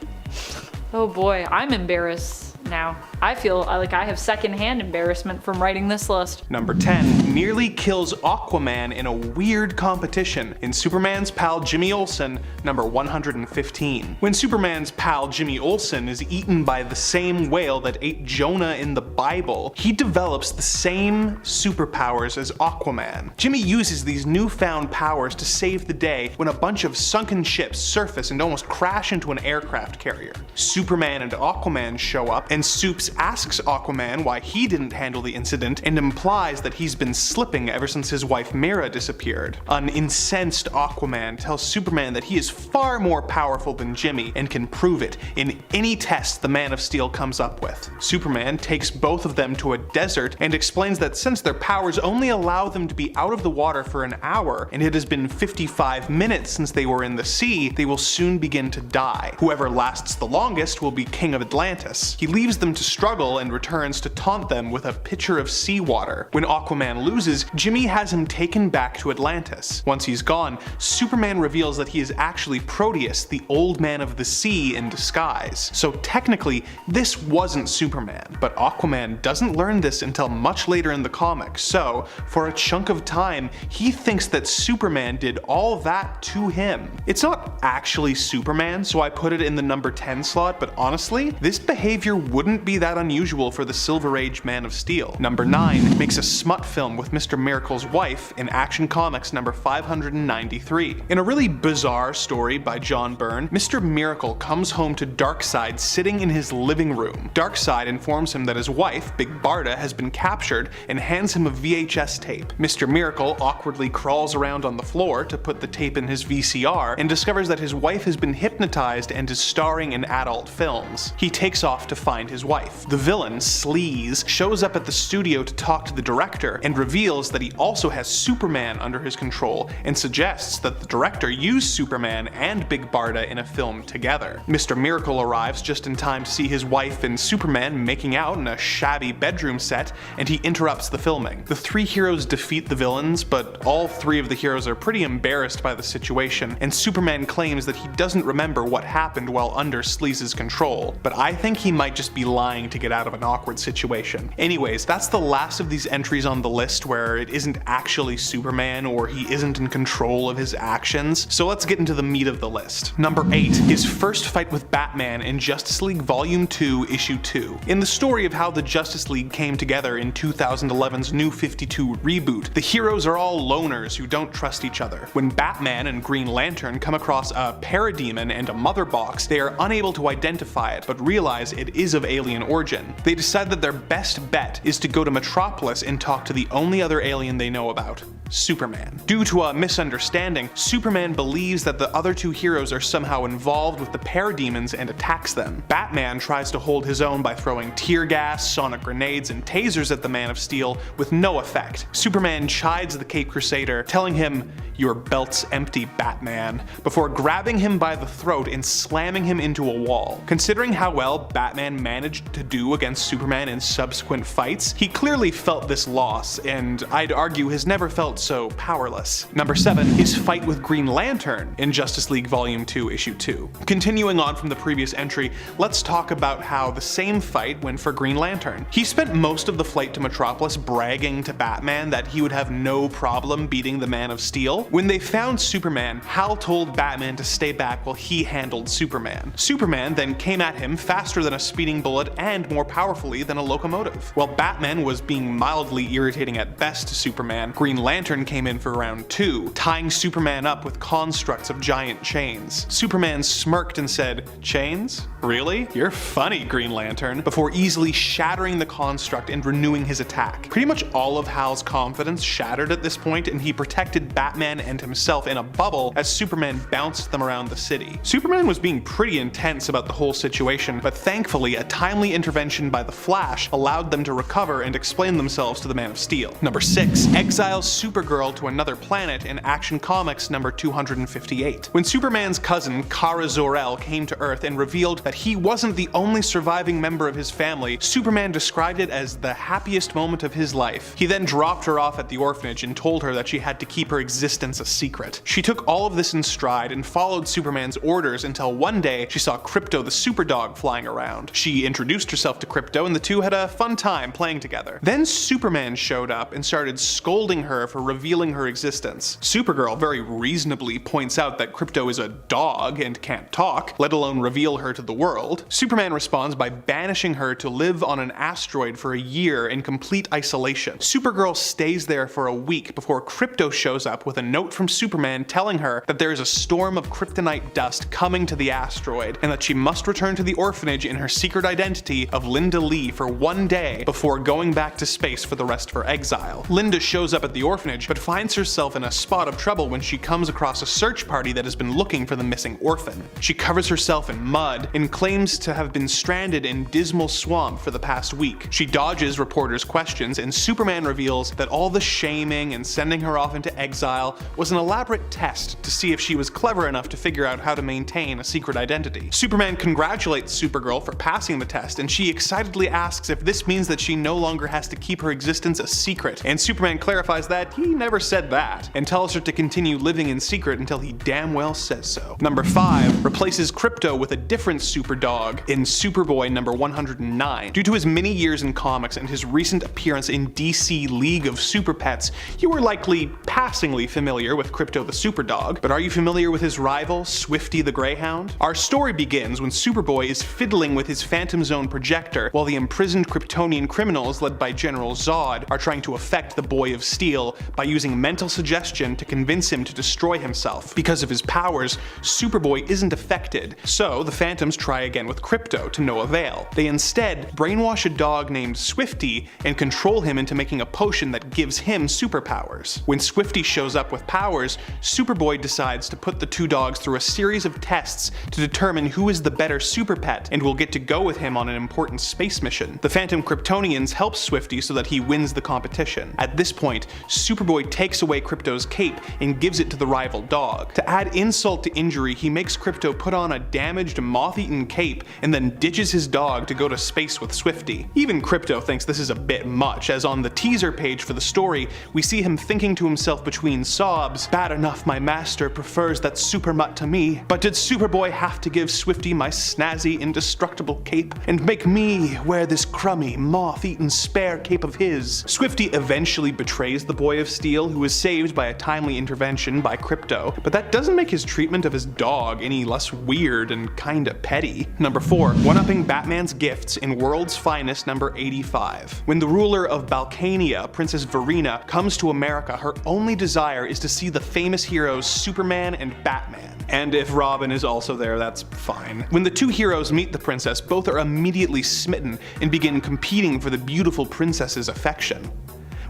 Oh boy, I'm embarrassed now. I feel like I have secondhand embarrassment from writing this list. Number 10. Nearly kills Aquaman in a weird competition in Superman's pal Jimmy Olsen, number 115. When Superman's pal Jimmy Olsen is eaten by the same whale that ate Jonah in the Bible, he develops the same superpowers as Aquaman. Jimmy uses these newfound powers to save the day when a bunch of sunken ships surface and almost crash into an aircraft carrier. Superman and Aquaman show up, and Supes asks Aquaman why he didn't handle the incident and implies that he's been slipping ever since his wife Mera disappeared. An incensed Aquaman tells Superman that he is far more powerful than Jimmy and can prove it in any test the Man of Steel comes up with. Superman takes both of them to a desert and explains that since their powers only allow them to be out of the water for an hour and it has been 55 minutes since they were in the sea, they will soon begin to die. Whoever lasts the longest will be King of Atlantis. He leaves them to struggle and returns to taunt them with a pitcher of seawater. When Aquaman loses, Jimmy has him taken back to Atlantis. Once he's gone, Superman reveals that he is actually Proteus, the old man of the sea in disguise. So technically, this wasn't Superman, but Aquaman doesn't learn this until much later in the comics, so for a chunk of time, he thinks that Superman did all that to him. It's not actually Superman, so I put it in the number 10 slot, but honestly, this behavior wouldn't be that unusual for the Silver Age Man of Steel. Number 9 makes a smut film with Mr. Miracle's wife in Action Comics number 593. In a really bizarre story by John Byrne, Mr. Miracle comes home to Darkseid sitting in his living room. Darkseid informs him that his wife, Big Barda, has been captured and hands him a VHS tape. Mr. Miracle awkwardly crawls around on the floor to put the tape in his VCR and discovers that his wife has been hypnotized and is starring in adult films. He takes off to find his wife. The villain, Sleaze, shows up at the studio to talk to the director and reveals that he also has Superman under his control and suggests that the director use Superman and Big Barda in a film together. Mr. Miracle arrives just in time to see his wife and Superman making out in a shabby bedroom set, and he interrupts the filming. The three heroes defeat the villains, but all three of the heroes are pretty embarrassed by the situation, and Superman claims that he doesn't remember what happened while under Sleaze's control, but I think he might just be lying to get out of an awkward situation. Anyways, that's the last of these entries on the list where it isn't actually Superman or he isn't in control of his actions, so let's get into the meat of the list. Number 8, his first fight with Batman in Justice League Volume 2, Issue 2. In the story of how the Justice League came together in 2011's New 52 reboot, the heroes are all loners who don't trust each other. When Batman and Green Lantern come across a parademon and a mother box, they are unable to identify it, but realize it is of alien origin. They decide that their best bet is to go to Metropolis and talk to the only other alien they know about, Superman. Due to a misunderstanding, Superman believes that the other two heroes are somehow involved with the parademons and attacks them. Batman tries to hold his own by throwing tear gas, sonic grenades, and tasers at the Man of Steel with no effect. Superman chides the Caped Crusader, telling him, "Your belt's empty, Batman," before grabbing him by the throat and slamming him into a wall. Considering how well Batman managed to do against Superman in subsequent fights, he clearly felt this loss, and I'd argue has never felt so powerless. Number 7, his fight with Green Lantern in Justice League Volume 2, Issue 2. Continuing on from the previous entry, let's talk about how the same fight went for Green Lantern. He spent most of the flight to Metropolis bragging to Batman that he would have no problem beating the Man of Steel. When they found Superman, Hal told Batman to stay back while he handled Superman. Superman then came at him faster than a speeding bullet and more powerfully than a locomotive. While Batman was being mildly irritating at best to Superman, Green Lantern came in for round 2, tying Superman up with constructs of giant chains. Superman smirked and said, "Chains? Really? You're funny, Green Lantern," before easily shattering the construct and renewing his attack. Pretty much all of Hal's confidence shattered at this point, and he protected Batman and himself in a bubble as Superman bounced them around the city. Superman was being pretty intense about the whole situation, but thankfully a timely intervention by the Flash allowed them to recover and explain themselves to the Man of Steel. Number 6, exiles Supergirl to another planet in Action Comics number 258. When Superman's cousin Kara Zor-El came to Earth and revealed that he wasn't the only surviving member of his family, Superman described it as the happiest moment of his life. He then dropped her off at the orphanage and told her that she had to keep her existence a secret. She took all of this in stride and followed Superman's orders until one day she saw Krypto the Superdog flying around. She introduced herself to Krypto and the two had a fun time playing together. Then Superman showed up and started scolding her for revealing her existence. Supergirl very reasonably points out that Krypto is a dog and can't talk, let alone reveal her to the world. Superman responds by banishing her to live on an asteroid for a year in complete isolation. Supergirl stays there for a week before Krypto shows up with a note from Superman telling her that there is a storm of kryptonite dust coming to the asteroid and that she must return to the orphanage in her secret identity of Linda Lee for one day before going back to space for the rest of her exile. Linda shows up at the orphanage but finds herself in a spot of trouble when she comes across a search party that has been looking for the missing orphan. She covers herself in mud and claims to have been stranded in Dismal Swamp for the past week. She dodges reporters' questions and Superman reveals that all the shaming and sending her off into exile was an elaborate test to see if she was clever enough to figure out how to maintain a secret identity. Superman congratulates Supergirl for passing the test and she excitedly asks if this means that she no longer has to keep her existence a secret, and Superman clarifies that he never said that and tells her to continue living in secret until he damn well says so. Number 5 replaces Krypto with a different Superdog in Superboy number 109. Due to his many years in comics and his recent appearance in DC League of Super Pets, you are likely passingly familiar with Krypto the Superdog, but are you familiar with his rival, Swifty the Greyhound? Our story begins when Superboy is fiddling with his Phantom Zone projector while the imprisoned Kryptonian criminals led by General Zod are trying to affect the Boy of Steel by using mental suggestion to convince him to destroy himself. Because of his powers, Superboy isn't affected, so the Phantoms try again with Krypto to no avail. They instead brainwash a dog named Swifty and control him into making a potion that gives him superpowers. When Swifty shows up with powers, Superboy decides to put the two dogs through a series of tests to determine who is the better super pet and will get to go with him on an important space mission. The Phantom Kryptonians help Swifty so that he wins the competition. At this point, Superboy takes away Krypto's cape and gives it to the rival dog. To add insult to injury, he makes Krypto put on a damaged, moth-eaten cape and then ditches his dog to go to space with Swifty. Even Krypto thinks this is a bit much, as on the teaser page for the story, we see him thinking to himself between sobs, "Bad enough my master prefers that supermutt to me, but did Superboy have to give Swifty my snazzy, indestructible cape and make me wear this crummy, moth-eaten spare cape of his?" Swifty eventually betrays the Boy of Steel, who is saved by a timely intervention by Krypto, but that doesn't make his treatment of his dog any less weird and kinda petty. Number 4, one-upping Batman's gifts in World's Finest number 85. When the ruler of Balkania, Princess Verena, comes to America, her only desire is to see the famous heroes Superman and Batman. And if Robin is also there, that's fine. When the two heroes meet the princess, both are immediately smitten and begin competing for the beautiful princess's affection.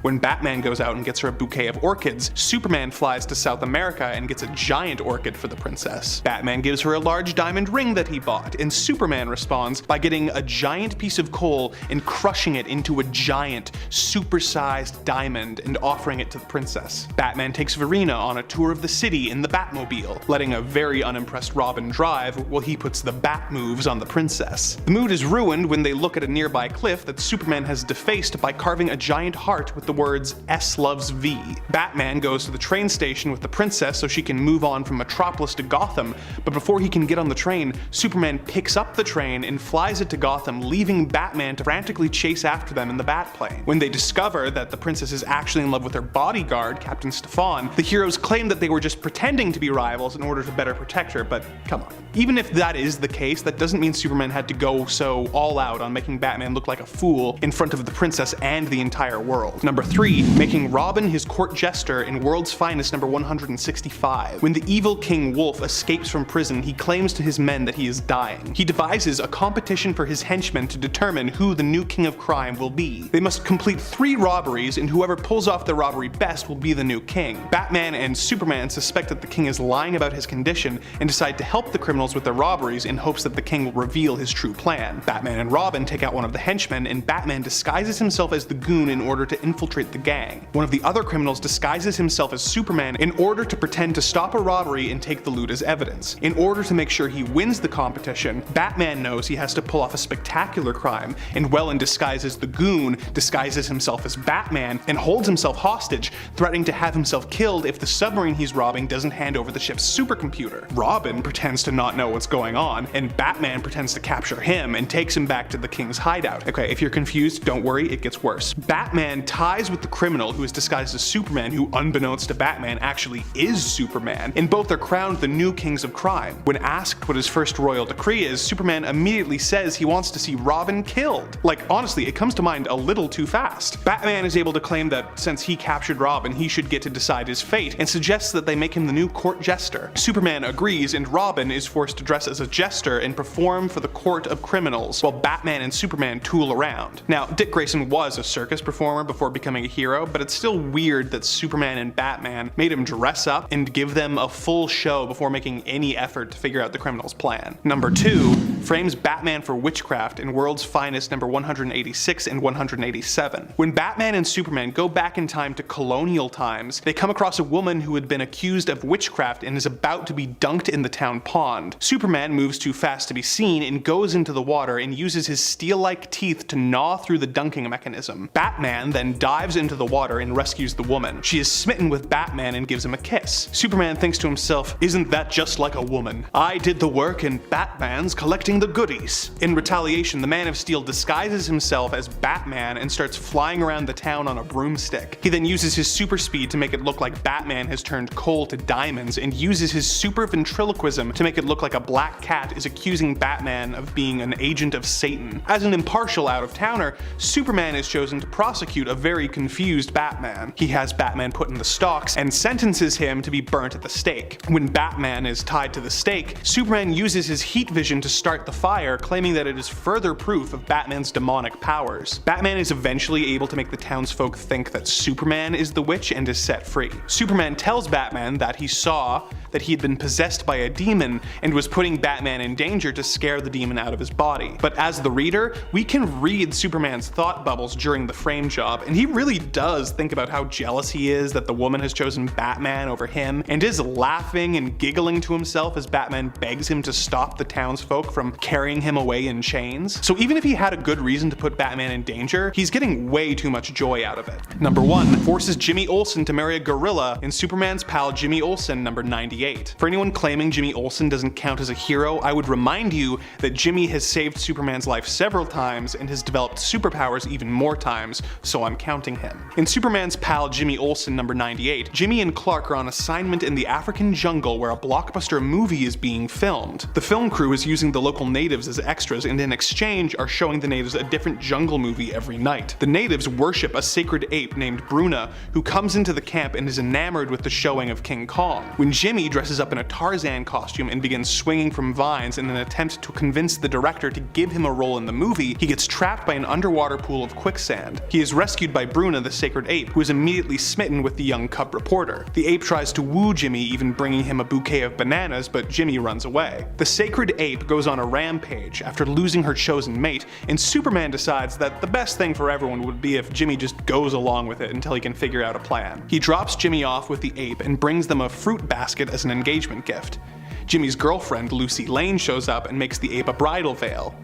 When Batman goes out and gets her a bouquet of orchids, Superman flies to South America and gets a giant orchid for the princess. Batman gives her a large diamond ring that he bought, and Superman responds by getting a giant piece of coal and crushing it into a giant, supersized diamond and offering it to the princess. Batman takes Verena on a tour of the city in the Batmobile, letting a very unimpressed Robin drive while he puts the Bat moves on the princess. The mood is ruined when they look at a nearby cliff that Superman has defaced by carving a giant heart with the words S loves V. Batman goes to the train station with the princess so she can move on from Metropolis to Gotham, but before he can get on the train, Superman picks up the train and flies it to Gotham, leaving Batman to frantically chase after them in the Batplane. When they discover that the princess is actually in love with her bodyguard, Captain Stefan, the heroes claim that they were just pretending to be rivals in order to better protect her, but come on. Even if that is the case, that doesn't mean Superman had to go so all out on making Batman look like a fool in front of the princess and the entire world. Number 3, making Robin his court jester in World's Finest number 165. When the evil King Wolf escapes from prison, he claims to his men that he is dying. He devises a competition for his henchmen to determine who the new king of crime will be. They must complete 3 robberies, and whoever pulls off the robbery best will be the new king. Batman and Superman suspect that the king is lying about his condition and decide to help the criminals with their robberies in hopes that the king will reveal his true plan. Batman and Robin take out one of the henchmen, and Batman disguises himself as the goon in order to infiltrate the gang. One of the other criminals disguises himself as Superman in order to pretend to stop a robbery and take the loot as evidence. In order to make sure he wins the competition, Batman knows he has to pull off a spectacular crime, and well in disguise as the goon, disguises himself as Batman and holds himself hostage, threatening to have himself killed if the submarine he's robbing doesn't hand over the ship's supercomputer. Robin pretends to not know what's going on, and Batman pretends to capture him and takes him back to the king's hideout. Okay, if you're confused, don't worry, it gets worse. Batman ties with the criminal who is disguised as Superman, who unbeknownst to Batman actually is Superman, and both are crowned the new kings of crime. When asked what his first royal decree is, Superman immediately says he wants to see Robin killed. Like, honestly, it comes to mind a little too fast. Batman is able to claim that since he captured Robin, he should get to decide his fate, and suggests that they make him the new court jester. Superman agrees, and Robin is forced to dress as a jester and perform for the court of criminals, while Batman and Superman tool around. Now, Dick Grayson was a circus performer before becoming a hero, but it's still weird that Superman and Batman made him dress up and give them a full show before making any effort to figure out the criminal's plan. Number 2 frames Batman for witchcraft in World's Finest number 186 and 187. When Batman and Superman go back in time to colonial times, they come across a woman who had been accused of witchcraft and is about to be dunked in the town pond. Superman moves too fast to be seen and goes into the water and uses his steel-like teeth to gnaw through the dunking mechanism. Batman then dives into the water and rescues the woman. She is smitten with Batman and gives him a kiss. Superman thinks to himself, "Isn't that just like a woman? I did the work and Batman's collecting the goodies." In retaliation, the Man of Steel disguises himself as Batman and starts flying around the town on a broomstick. He then uses his super speed to make it look like Batman has turned coal to diamonds, and uses his super ventriloquism to make it look like a black cat is accusing Batman of being an agent of Satan. As an impartial out-of-towner, Superman is chosen to prosecute a very confused Batman. He has Batman put in the stocks and sentences him to be burnt at the stake. When Batman is tied to the stake, Superman uses his heat vision to start the fire, claiming that it is further proof of Batman's demonic powers. Batman is eventually able to make the townsfolk think that Superman is the witch and is set free. Superman tells Batman that he saw that he had been possessed by a demon and was putting Batman in danger to scare the demon out of his body. But as the reader, we can read Superman's thought bubbles during the frame job, and he really does think about how jealous he is that the woman has chosen Batman over him, and is laughing and giggling to himself as Batman begs him to stop the townsfolk from carrying him away in chains. So even if he had a good reason to put Batman in danger, he's getting way too much joy out of it. Number 1 forces Jimmy Olsen to marry a gorilla in Superman's pal Jimmy Olsen number 98. For anyone claiming Jimmy Olsen doesn't count as a hero, I would remind you that Jimmy has saved Superman's life several times and has developed superpowers even more times, so I'm counting him. In Superman's pal Jimmy Olsen number 98, Jimmy and Clark are on assignment in the African jungle where a blockbuster movie is being filmed. The film crew is using the local natives as extras, and in exchange are showing the natives a different jungle movie every night. The natives worship a sacred ape named Bruna, who comes into the camp and is enamored with the showing of King Kong. When Jimmy Jimmy dresses up in a Tarzan costume and begins swinging from vines in an attempt to convince the director to give him a role in the movie, he gets trapped by an underwater pool of quicksand. He is rescued by Bruna, the sacred ape, who is immediately smitten with the young cub reporter. The ape tries to woo Jimmy, even bringing him a bouquet of bananas, but Jimmy runs away. The sacred ape goes on a rampage after losing her chosen mate, and Superman decides that the best thing for everyone would be if Jimmy just goes along with it until he can figure out a plan. He drops Jimmy off with the ape and brings them a fruit basket as an engagement gift. Jimmy's girlfriend, Lucy Lane, shows up and makes the ape a bridal veil.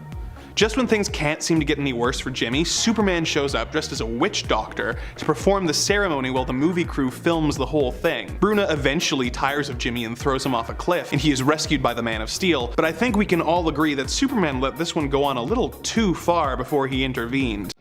Just when things can't seem to get any worse for Jimmy, Superman shows up dressed as a witch doctor to perform the ceremony while the movie crew films the whole thing. Bruna eventually tires of Jimmy and throws him off a cliff, and he is rescued by the Man of Steel, but I think we can all agree that Superman let this one go on a little too far before he intervened.